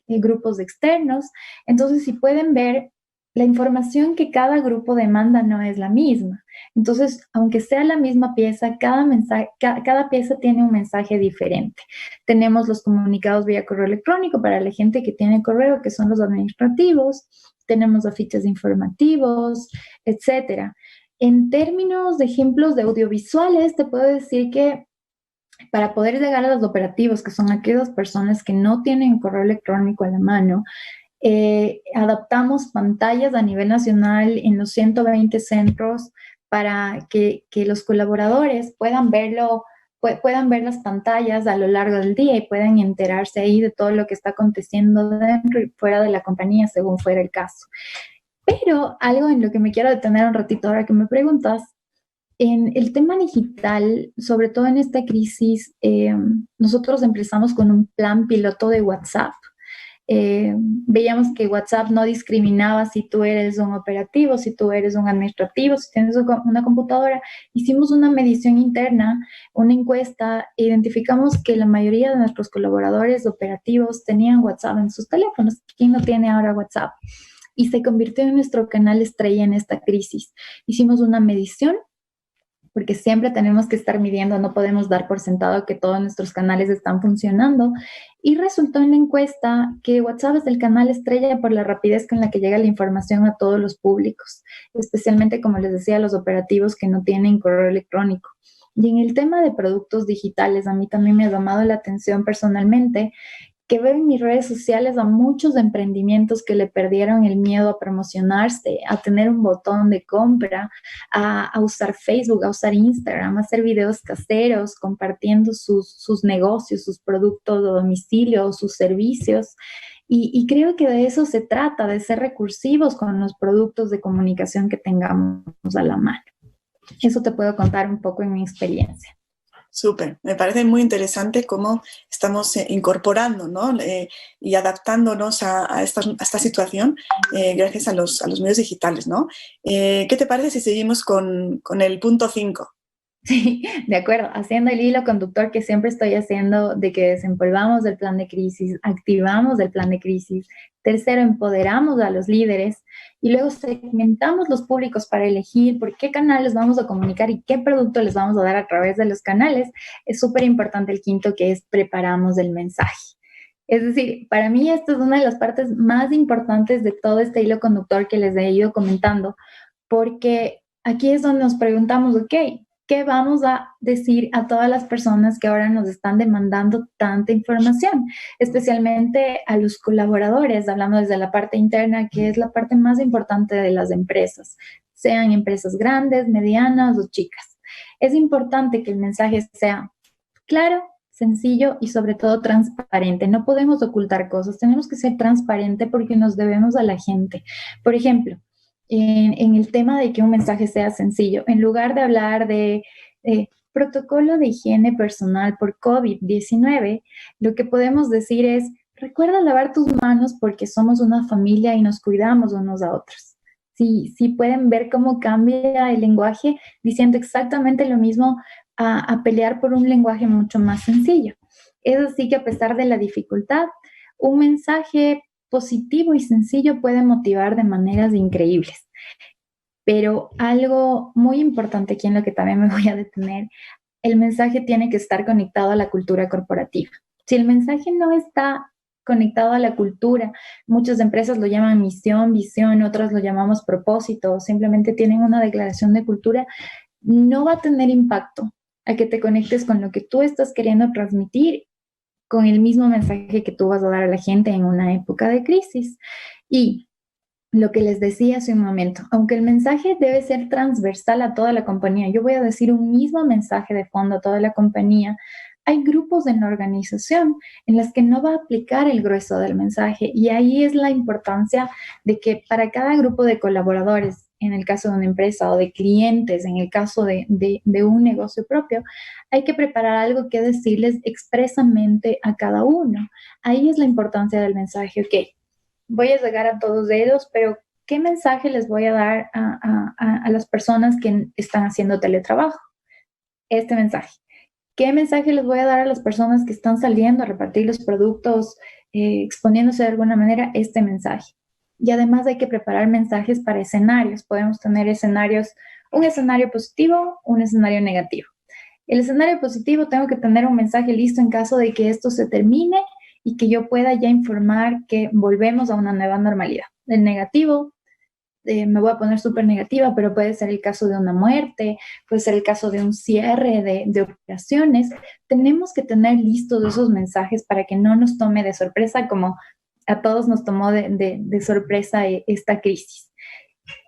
grupos externos. Entonces, si pueden ver, la información que cada grupo demanda no es la misma. Entonces, aunque sea la misma pieza, cada pieza tiene un mensaje diferente. Tenemos los comunicados vía correo electrónico para la gente que tiene correo, que son los administrativos. Tenemos afiches informativos, etcétera. En términos de ejemplos de audiovisuales, te puedo decir que para poder llegar a los operativos, que son aquellas personas que no tienen correo electrónico a la mano, adaptamos pantallas a nivel nacional en los 120 centros para que los colaboradores puedan verlo, puedan ver las pantallas a lo largo del día y puedan enterarse ahí de todo lo que está aconteciendo dentro y fuera de la compañía, según fuera el caso. Pero algo en lo que me quiero detener un ratito ahora que me preguntas, en el tema digital, sobre todo en esta crisis, nosotros empezamos con un plan piloto de WhatsApp. Veíamos que WhatsApp no discriminaba si tú eres un operativo, si tú eres un administrativo, si tienes una computadora. Hicimos una medición interna, una encuesta, e identificamos que la mayoría de nuestros colaboradores operativos tenían WhatsApp en sus teléfonos. ¿Quién no tiene ahora WhatsApp? Y se convirtió en nuestro canal estrella en esta crisis. Hicimos una medición, porque siempre tenemos que estar midiendo, no podemos dar por sentado que todos nuestros canales están funcionando. Y resultó en la encuesta que WhatsApp es el canal estrella por la rapidez con la que llega la información a todos los públicos, especialmente, como les decía, los operativos que no tienen correo electrónico. Y en el tema de productos digitales, a mí también me ha llamado la atención personalmente que veo en mis redes sociales a muchos emprendimientos que le perdieron el miedo a promocionarse, a tener un botón de compra, a usar Facebook, a usar Instagram, a hacer videos caseros, compartiendo sus negocios, sus productos de domicilio, sus servicios. Y creo que de eso se trata, de ser recursivos con los productos de comunicación que tengamos a la mano. Eso te puedo contar un poco en mi experiencia. Súper, me parece muy interesante cómo estamos incorporando, ¿no? Y adaptándonos a esta situación gracias a los medios digitales, ¿no? ¿Qué te parece si seguimos con el punto 5? Sí, de acuerdo, haciendo el hilo conductor que siempre estoy haciendo de que desempolvamos el plan de crisis, activamos el plan de crisis. Tercero, empoderamos a los líderes y luego segmentamos los públicos para elegir por qué canales vamos a comunicar y qué producto les vamos a dar a través de los canales. Es súper importante el quinto, que es preparamos el mensaje. Es decir, para mí esta es una de las partes más importantes de todo este hilo conductor que les he ido comentando, porque aquí es donde nos preguntamos, ok, ¿qué vamos a decir a todas las personas que ahora nos están demandando tanta información? Especialmente a los colaboradores, hablando desde la parte interna, que es la parte más importante de las empresas, sean empresas grandes, medianas o chicas. Es importante que el mensaje sea claro, sencillo y sobre todo transparente. No podemos ocultar cosas, tenemos que ser transparentes porque nos debemos a la gente. Por ejemplo, en el tema de que un mensaje sea sencillo, en lugar de hablar de protocolo de higiene personal por COVID-19, lo que podemos decir es, recuerda lavar tus manos porque somos una familia y nos cuidamos unos a otros. Sí pueden ver cómo cambia el lenguaje diciendo exactamente lo mismo a pelear por un lenguaje mucho más sencillo. Es así que a pesar de la dificultad, un mensaje positivo y sencillo puede motivar de maneras increíbles. Pero algo muy importante aquí en lo que también me voy a detener, el mensaje tiene que estar conectado a la cultura corporativa. Si el mensaje no está conectado a la cultura, muchas empresas lo llaman misión, visión, otras lo llamamos propósito, simplemente tienen una declaración de cultura, no va a tener impacto a que te conectes con lo que tú estás queriendo transmitir, con el mismo mensaje que tú vas a dar a la gente en una época de crisis. Y lo que les decía hace un momento, aunque el mensaje debe ser transversal a toda la compañía, yo voy a decir un mismo mensaje de fondo a toda la compañía, hay grupos en la organización en las que no va a aplicar el grueso del mensaje y ahí es la importancia de que para cada grupo de colaboradores, en el caso de una empresa o de clientes, en el caso de un negocio propio, hay que preparar algo que decirles expresamente a cada uno. Ahí es la importancia del mensaje, ok, voy a llegar a todos ellos, pero ¿qué mensaje les voy a dar a las personas que están haciendo teletrabajo? Este mensaje. ¿Qué mensaje les voy a dar a las personas que están saliendo a repartir los productos, exponiéndose de alguna manera? Este mensaje. Y además hay que preparar mensajes para escenarios. Podemos tener escenarios, un escenario positivo, un escenario negativo. El escenario positivo, tengo que tener un mensaje listo en caso de que esto se termine y que yo pueda ya informar que volvemos a una nueva normalidad. El negativo, me voy a poner súper negativa, pero puede ser el caso de una muerte, puede ser el caso de un cierre de operaciones. Tenemos que tener listos esos mensajes para que no nos tome de sorpresa como a todos nos tomó de sorpresa esta crisis.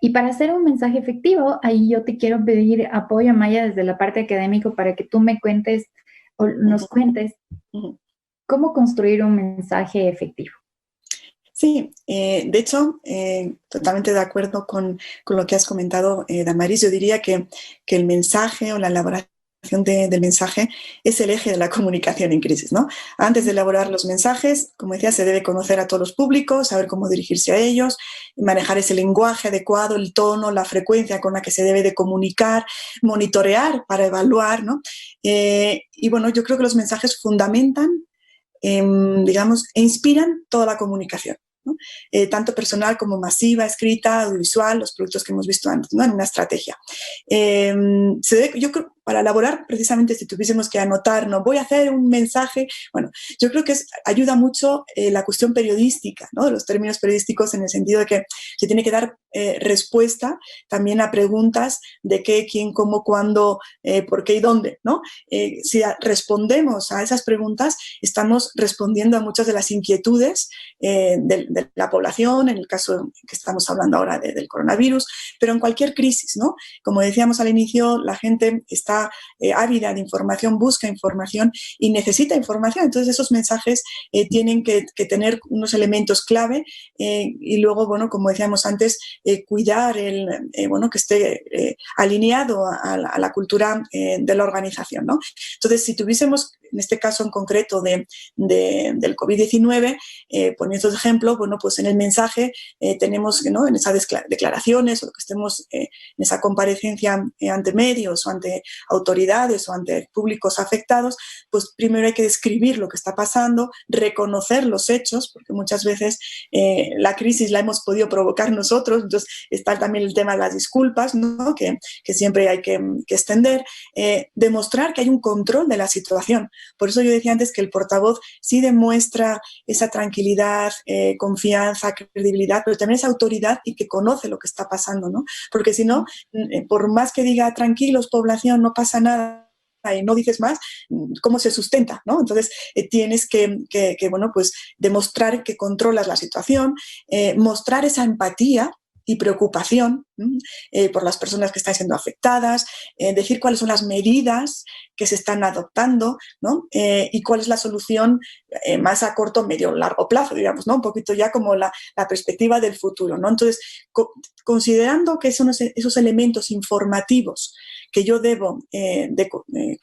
Y para hacer un mensaje efectivo, ahí yo te quiero pedir apoyo, Maya, desde la parte académica para que tú me cuentes o nos cuentes cómo construir un mensaje efectivo. Sí, de hecho, totalmente de acuerdo con lo que has comentado, Damaris. Yo diría que el mensaje o la elaboración del mensaje es el eje de la comunicación en crisis, ¿no? Antes de elaborar los mensajes, como decía, se debe conocer a todos los públicos, saber cómo dirigirse a ellos, manejar ese lenguaje adecuado, el tono, la frecuencia con la que se debe de comunicar, monitorear para evaluar, ¿no? Y bueno, yo creo que los mensajes fundamentan, digamos, e inspiran toda la comunicación, ¿no? Tanto personal como masiva, escrita, audiovisual, los productos que hemos visto antes, ¿no? En una estrategia. Yo creo, para elaborar, precisamente si tuviésemos que anotar, no voy a hacer un mensaje, bueno, yo creo que ayuda mucho la cuestión periodística, ¿no? Los términos periodísticos, en el sentido de que se tiene que dar respuesta también a preguntas de qué, quién, cómo, cuándo, por qué y dónde, ¿no? Si respondemos a esas preguntas, estamos respondiendo a muchas de las inquietudes de la población, en el caso que estamos hablando ahora del coronavirus, pero en cualquier crisis, ¿no? Como decíamos al inicio, la gente está ávida de información, busca información y necesita información. Entonces, esos mensajes tienen que tener unos elementos clave y luego, bueno, como decíamos antes, cuidar bueno, que esté alineado a la cultura de la organización, ¿no? Entonces, si tuviésemos, en este caso en concreto del COVID-19, poniendo de ejemplo, bueno, pues en el mensaje tenemos, ¿no?, en esas declaraciones o lo que estemos en esa comparecencia ante medios o ante autoridades o ante públicos afectados, pues primero hay que describir lo que está pasando, reconocer los hechos, porque muchas veces la crisis la hemos podido provocar nosotros, entonces está también el tema de las disculpas, ¿no?, que siempre hay que extender, demostrar que hay un control de la situación. Por eso yo decía antes que el portavoz sí demuestra esa tranquilidad, confianza, credibilidad, pero también esa autoridad y que conoce lo que está pasando, ¿no? Porque si no, por más que diga tranquilos, población, no pasa nada, y no dices más, ¿cómo se sustenta, ¿no? Entonces, tienes que, bueno, pues demostrar que controlas la situación, mostrar esa empatía y preocupación por las personas que están siendo afectadas, decir cuáles son las medidas que se están adoptando, ¿no? Y cuál es la solución más a corto, medio, largo plazo, digamos, ¿no? Un poquito ya como la perspectiva del futuro, ¿no? Entonces, considerando que son esos elementos informativos que yo debo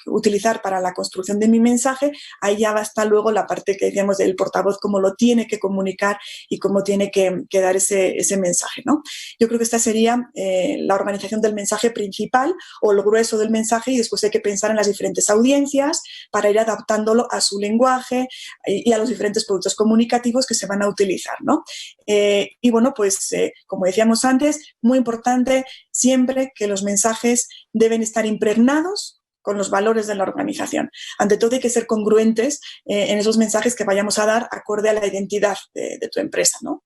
utilizar para la construcción de mi mensaje, ahí ya va a estar luego la parte que decíamos del portavoz, cómo lo tiene que comunicar y cómo tiene que dar ese mensaje, ¿no? Yo creo que esta sería la organización del mensaje principal o el grueso del mensaje, y después hay que pensar en las diferentes audiencias para ir adaptándolo a su lenguaje y a los diferentes productos comunicativos que se van a utilizar, ¿no? Y bueno, pues como decíamos antes, muy importante siempre que los mensajes deben estar impregnados con los valores de la organización. Ante todo hay que ser congruentes en esos mensajes que vayamos a dar acorde a la identidad de tu empresa, ¿no?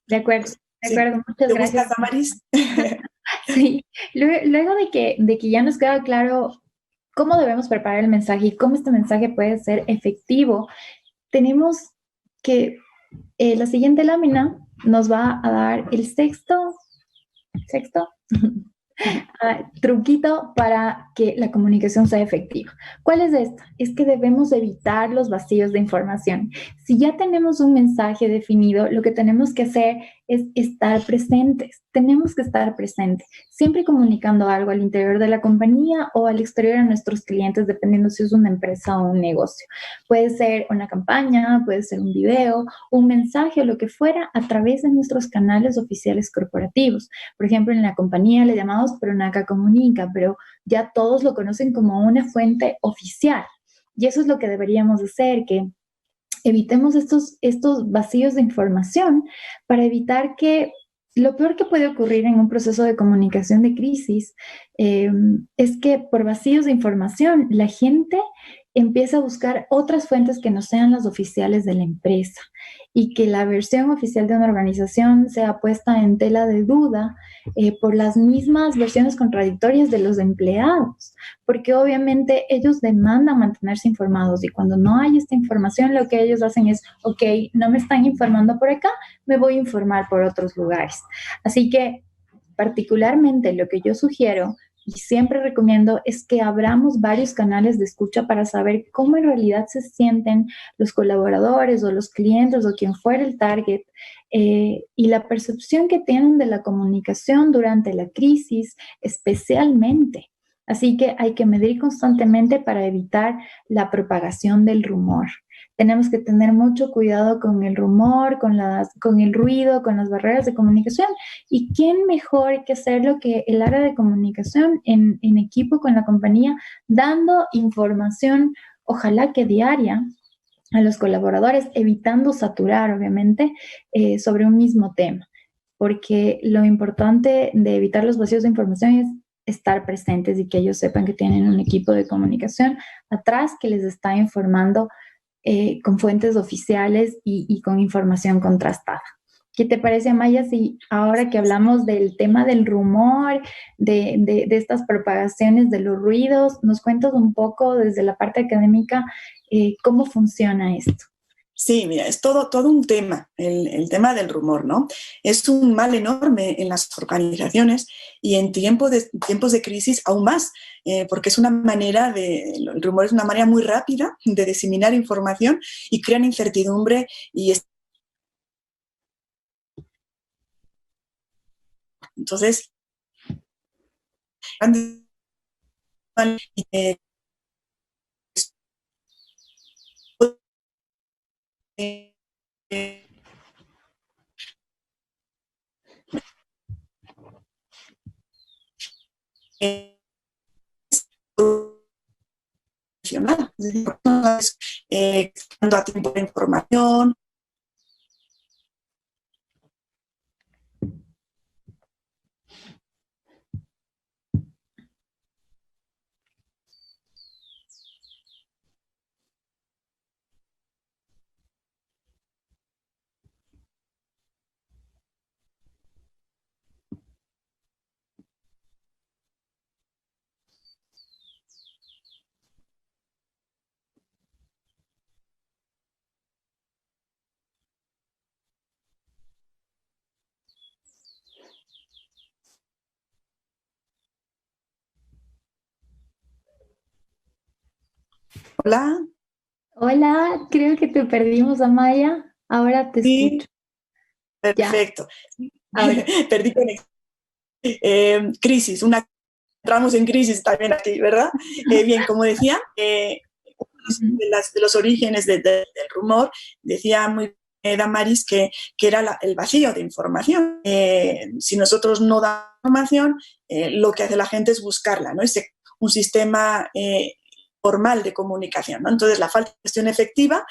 De acuerdo. De acuerdo, sí. muchas gracias. ¿Te gusta, Damaris? Sí, luego de que ya nos queda claro cómo debemos preparar el mensaje y cómo este mensaje puede ser efectivo, tenemos que la siguiente lámina nos va a dar el sexto truquito para que la comunicación sea efectiva. ¿Cuál es esta? Es que debemos evitar los vacíos de información. Si ya tenemos un mensaje definido, lo que tenemos que hacer es estar presentes. Tenemos que estar presentes, siempre comunicando algo al interior de la compañía o al exterior a nuestros clientes, dependiendo si es una empresa o un negocio. Puede ser una campaña, puede ser un video, un mensaje o lo que fuera a través de nuestros canales oficiales corporativos. Por ejemplo, en la compañía le llamamos Pronaca Comunica, pero ya todos lo conocen como una fuente oficial. Y eso es lo que deberíamos hacer, que evitemos estos vacíos de información para evitar que lo peor que puede ocurrir en un proceso de comunicación de crisis es que por vacíos de información la gente empieza a buscar otras fuentes que no sean las oficiales de la empresa y que la versión oficial de una organización sea puesta en tela de duda por las mismas versiones contradictorias de los empleados, porque obviamente ellos demandan mantenerse informados y cuando no hay esta información lo que ellos hacen es, ok, no me están informando por acá, me voy a informar por otros lugares. Así que particularmente lo que yo sugiero y siempre recomiendo es que abramos varios canales de escucha para saber cómo en realidad se sienten los colaboradores o los clientes o quien fuera el target y la percepción que tienen de la comunicación durante la crisis especialmente. Así que hay que medir constantemente para evitar la propagación del rumor. Tenemos que tener mucho cuidado con el rumor, con el ruido, con las barreras de comunicación. ¿Y quién mejor que hacerlo que el área de comunicación en equipo con la compañía, dando información, ojalá que diaria, a los colaboradores, evitando saturar, obviamente, sobre un mismo tema? Porque lo importante de evitar los vacíos de información es estar presentes y que ellos sepan que tienen un equipo de comunicación atrás que les está informando con fuentes oficiales y con información contrastada. ¿Qué te parece, Amaya, si ahora que hablamos del tema del rumor, de estas propagaciones de los ruidos, nos cuentas un poco desde la parte académica cómo funciona esto? Sí, mira, es todo un tema, el tema del rumor, ¿no? Es un mal enorme en las organizaciones y en tiempos de crisis aún más, porque es una manera el rumor es una manera muy rápida de diseminar información y crean incertidumbre y entonces dando a tiempo de información. Hola. Hola, creo que te perdimos, Amaya. Ahora te escucho. Perfecto. Perdí conexión. Crisis, entramos en crisis también aquí, ¿verdad? Bien, como decía, de los orígenes del rumor, decía muy Damaris que era el vacío de información. Si nosotros no damos información, lo que hace la gente es buscarla, ¿no? Es un sistema formal de comunicación, ¿no? Entonces, la falta de gestión efectiva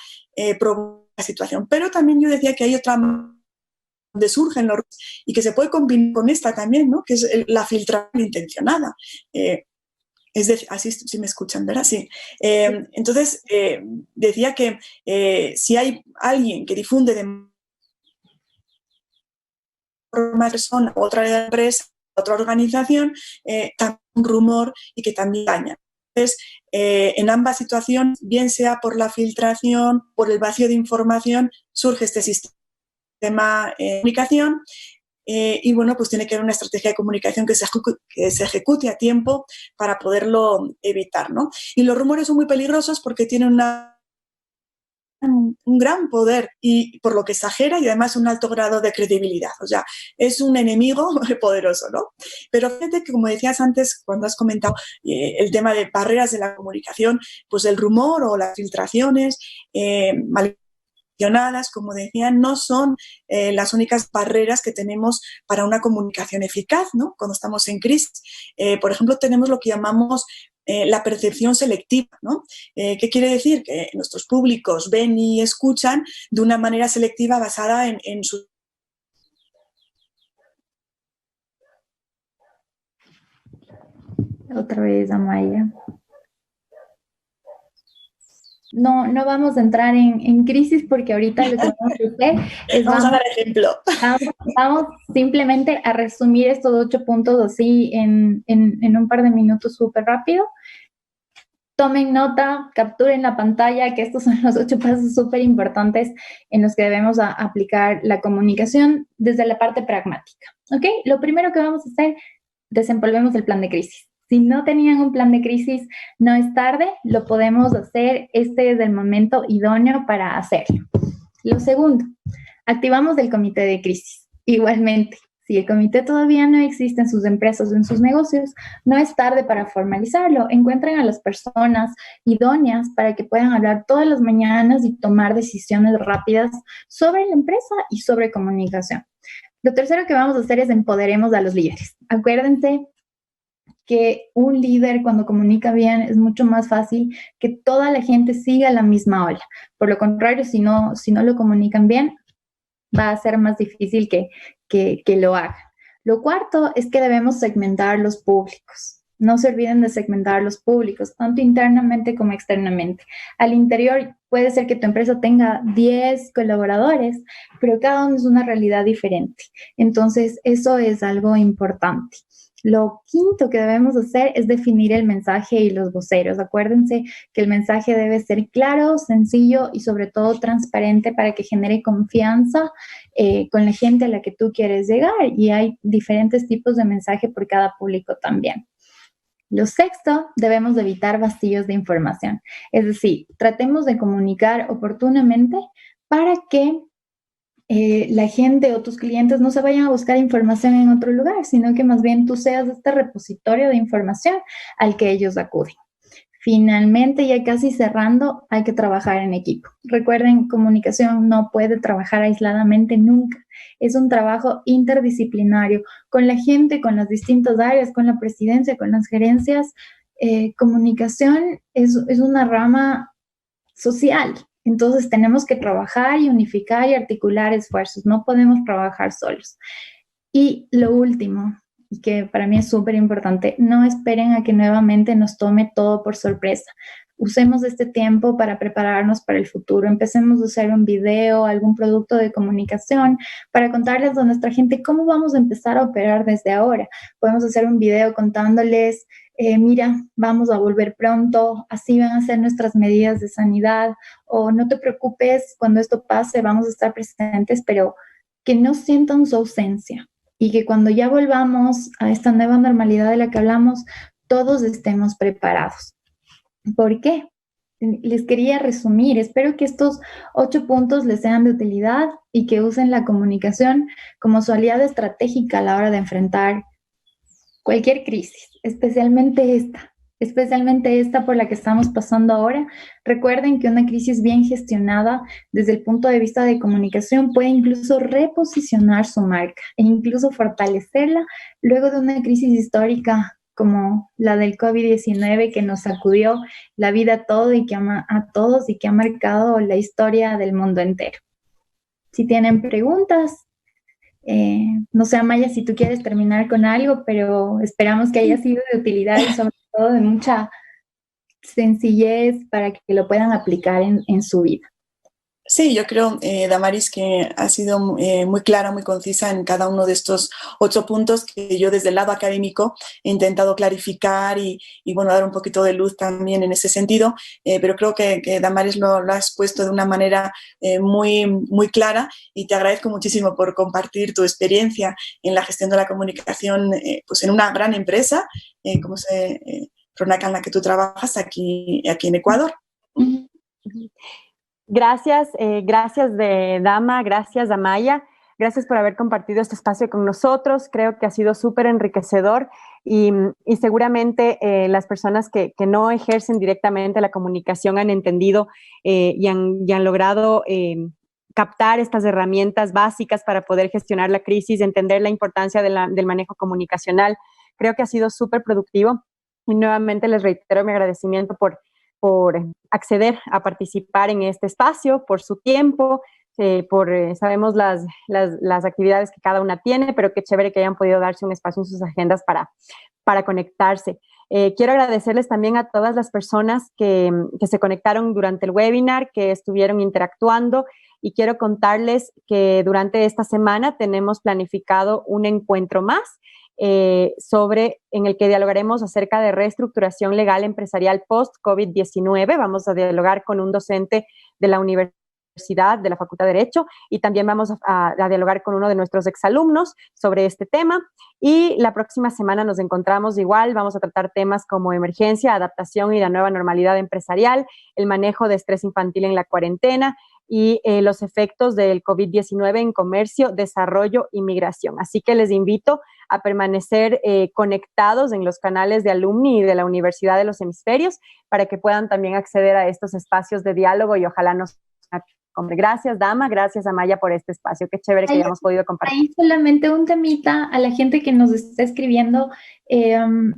provoca la situación. Pero también yo decía que hay otra donde surgen los y que se puede combinar con esta también, ¿no? Que es la filtración intencionada. Es decir, así si me escuchan, ¿verdad? Sí. Entonces, decía que si hay alguien que difunde de forma persona, otra empresa, otra organización, también un rumor y que también daña. Entonces, en ambas situaciones, bien sea por la filtración, por el vacío de información, surge este sistema de comunicación. Y bueno, pues tiene que haber una estrategia de comunicación que se ejecute a tiempo para poderlo evitar, ¿no? Y los rumores son muy peligrosos porque tienen un gran poder y por lo que exagera y además un alto grado de credibilidad. O sea, es un enemigo poderoso, ¿no? Pero fíjate que, como decías antes, cuando has comentado el tema de barreras de la comunicación, pues el rumor o las filtraciones, como decía, no son las únicas barreras que tenemos para una comunicación eficaz, ¿no? Cuando estamos en crisis. Por ejemplo, tenemos lo que llamamos la percepción selectiva, ¿no? ¿Qué quiere decir? Que nuestros públicos ven y escuchan de una manera selectiva basada en su... Otra vez, Amaya. No vamos a entrar en crisis porque ahorita lo que vamos a hacer es vamos a dar ejemplo. Vamos simplemente a resumir estos 8 puntos así en un par de minutos súper rápido. Tomen nota, capturen la pantalla, que estos son los 8 pasos súper importantes en los que debemos aplicar la comunicación desde la parte pragmática. ¿Ok? Lo primero que vamos a hacer, desempolvemos el plan de crisis. Si no tenían un plan de crisis, no es tarde, lo podemos hacer. Este es el momento idóneo para hacerlo. Lo segundo, activamos el comité de crisis. Igualmente, si el comité todavía no existe en sus empresas o en sus negocios, no es tarde para formalizarlo. Encuentren a las personas idóneas para que puedan hablar todas las mañanas y tomar decisiones rápidas sobre la empresa y sobre comunicación. Lo tercero que vamos a hacer es empoderemos a los líderes. Acuérdense que un líder cuando comunica bien es mucho más fácil que toda la gente siga la misma ola. Por lo contrario, si no lo comunican bien, va a ser más difícil que lo hagan. Lo cuarto es que debemos segmentar los públicos. No se olviden de segmentar los públicos, tanto internamente como externamente. Al interior puede ser que tu empresa tenga 10 colaboradores, pero cada uno es una realidad diferente. Entonces, eso es algo importante. Lo quinto que debemos hacer es definir el mensaje y los voceros. Acuérdense que el mensaje debe ser claro, sencillo y sobre todo transparente para que genere confianza con la gente a la que tú quieres llegar. Y hay diferentes tipos de mensaje por cada público también. Lo sexto, debemos evitar vacíos de información. Es decir, tratemos de comunicar oportunamente para que la gente o tus clientes no se vayan a buscar información en otro lugar, sino que más bien tú seas este repositorio de información al que ellos acuden. Finalmente, ya casi cerrando, hay que trabajar en equipo. Recuerden, comunicación no puede trabajar aisladamente nunca. Es un trabajo interdisciplinario con la gente, con las distintas áreas, con la presidencia, con las gerencias. Comunicación es una rama social. Entonces tenemos que trabajar y unificar y articular esfuerzos. No podemos trabajar solos. Y lo último, y que para mí es súper importante, no esperen a que nuevamente nos tome todo por sorpresa. Usemos este tiempo para prepararnos para el futuro. Empecemos a hacer un video, algún producto de comunicación para contarles a nuestra gente cómo vamos a empezar a operar desde ahora. Podemos hacer un video contándoles, mira, vamos a volver pronto, así van a ser nuestras medidas de sanidad, o no te preocupes, cuando esto pase vamos a estar presentes, pero que no sientan su ausencia. Y que cuando ya volvamos a esta nueva normalidad de la que hablamos, todos estemos preparados. ¿Por qué? Les quería resumir. Espero que estos 8 puntos les sean de utilidad y que usen la comunicación como su aliada estratégica a la hora de enfrentar cualquier crisis, especialmente esta por la que estamos pasando ahora. Recuerden que una crisis bien gestionada desde el punto de vista de comunicación puede incluso reposicionar su marca e incluso fortalecerla luego de una crisis histórica como la del COVID-19 que nos sacudió la vida a todos y que ha marcado la historia del mundo entero. Si tienen preguntas, no sé, Amaya, si tú quieres terminar con algo, pero esperamos que haya sido de utilidad y sobre todo de mucha sencillez para que lo puedan aplicar en su vida. Sí, yo creo, Damaris, que ha sido muy clara, muy concisa en cada uno de estos 8 puntos que yo desde el lado académico he intentado clarificar y bueno, dar un poquito de luz también en ese sentido, pero creo que Damaris lo ha expuesto de una manera muy, muy clara y te agradezco muchísimo por compartir tu experiencia en la gestión de la comunicación pues en una gran empresa como es Pronaca, en la que tú trabajas aquí en Ecuador. Gracias, gracias Dama, gracias Amaya, gracias por haber compartido este espacio con nosotros. Creo que ha sido súper enriquecedor y seguramente las personas que no ejercen directamente la comunicación han entendido y han logrado captar estas herramientas básicas para poder gestionar la crisis, entender la importancia del manejo comunicacional. Creo que ha sido súper productivo y nuevamente les reitero mi agradecimiento por acceder a participar en este espacio, por su tiempo, sabemos las actividades que cada una tiene, pero qué chévere que hayan podido darse un espacio en sus agendas para conectarse. Quiero agradecerles también a todas las personas que se conectaron durante el webinar, que estuvieron interactuando, y quiero contarles que durante esta semana tenemos planificado un encuentro más en el que dialogaremos acerca de reestructuración legal empresarial post-COVID-19. Vamos a dialogar con un docente de la universidad, de la Facultad de Derecho, y también vamos a dialogar con uno de nuestros exalumnos sobre este tema. Y la próxima semana nos encontramos igual, vamos a tratar temas como emergencia, adaptación y la nueva normalidad empresarial, el manejo de estrés infantil en la cuarentena, y los efectos del COVID-19 en comercio, desarrollo y migración. Así que les invito a permanecer conectados en los canales de Alumni y de la Universidad de los Hemisferios para que puedan también acceder a estos espacios de diálogo y ojalá nos Hombre, gracias, Dama, gracias, Amaya, por este espacio. Qué chévere que hayamos podido compartir. Ahí solamente un temita a la gente que nos está escribiendo.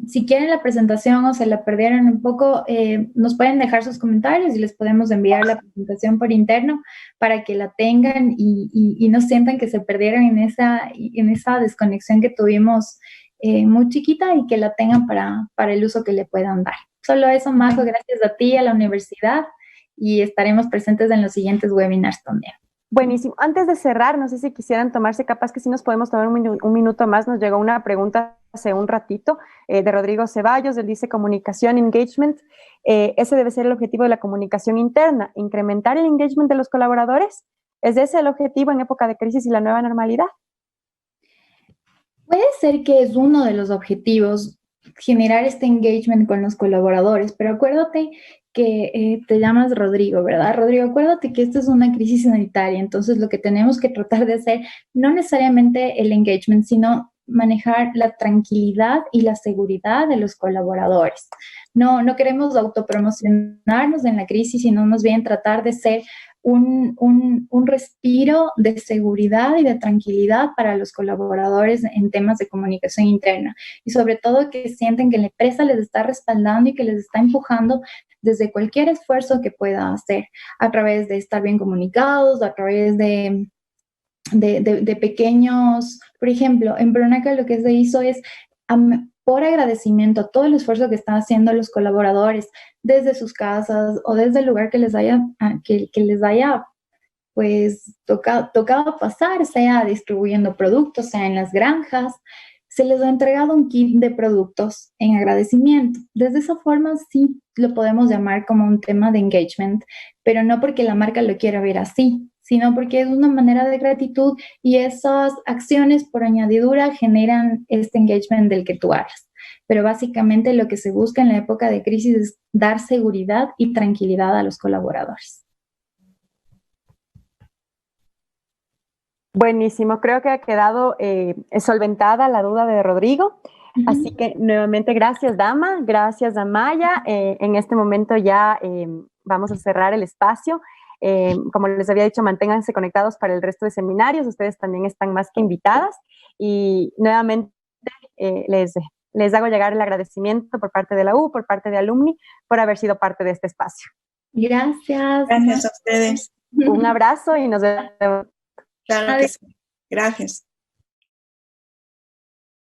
Si quieren la presentación o se la perdieron un poco, nos pueden dejar sus comentarios y les podemos enviar la presentación por interno para que la tengan y no sientan que se perdieron en esa desconexión que tuvimos muy chiquita y que la tengan para el uso que le puedan dar. Solo eso, Majo, gracias a ti, a la universidad, y estaremos presentes en los siguientes webinars también. Buenísimo. Antes de cerrar, no sé si quisieran tomarse, capaz que sí nos podemos tomar un minuto más. Nos llegó una pregunta hace un ratito de Rodrigo Ceballos. Él dice comunicación, engagement. Ese debe ser el objetivo de la comunicación interna, incrementar el engagement de los colaboradores. ¿Es ese el objetivo en época de crisis y la nueva normalidad? Puede ser que es uno de los objetivos, generar este engagement con los colaboradores, pero acuérdate que te llamas Rodrigo, ¿verdad? Rodrigo, acuérdate que esta es una crisis sanitaria, entonces lo que tenemos que tratar de hacer, no necesariamente el engagement, sino manejar la tranquilidad y la seguridad de los colaboradores. No queremos autopromocionarnos en la crisis, sino más bien tratar de ser un respiro de seguridad y de tranquilidad para los colaboradores en temas de comunicación interna, y sobre todo que sienten que la empresa les está respaldando y que les está empujando desde cualquier esfuerzo que pueda hacer, a través de estar bien comunicados, a través de pequeños, por ejemplo, en Pronaca lo que se hizo es, por agradecimiento a todo el esfuerzo que están haciendo los colaboradores desde sus casas o desde el lugar que les haya, que les haya pues tocado pasar, sea distribuyendo productos, sea en las granjas, se les ha entregado un kit de productos en agradecimiento. Desde esa forma sí lo podemos llamar como un tema de engagement, pero no porque la marca lo quiera ver así, sino porque es una manera de gratitud y esas acciones por añadidura generan este engagement del que tú hablas. Pero básicamente lo que se busca en la época de crisis es dar seguridad y tranquilidad a los colaboradores. Buenísimo, creo que ha quedado solventada la duda de Rodrigo. Así que nuevamente gracias, Dama, gracias, Amaya. En este momento ya vamos a cerrar el espacio. Como les había dicho, manténganse conectados para el resto de seminarios. Ustedes también están más que invitadas. Y nuevamente les hago llegar el agradecimiento por parte de la U, por parte de Alumni, por haber sido parte de este espacio. Gracias. Gracias a ustedes. Un abrazo y nos vemos. Claro que sí. Gracias.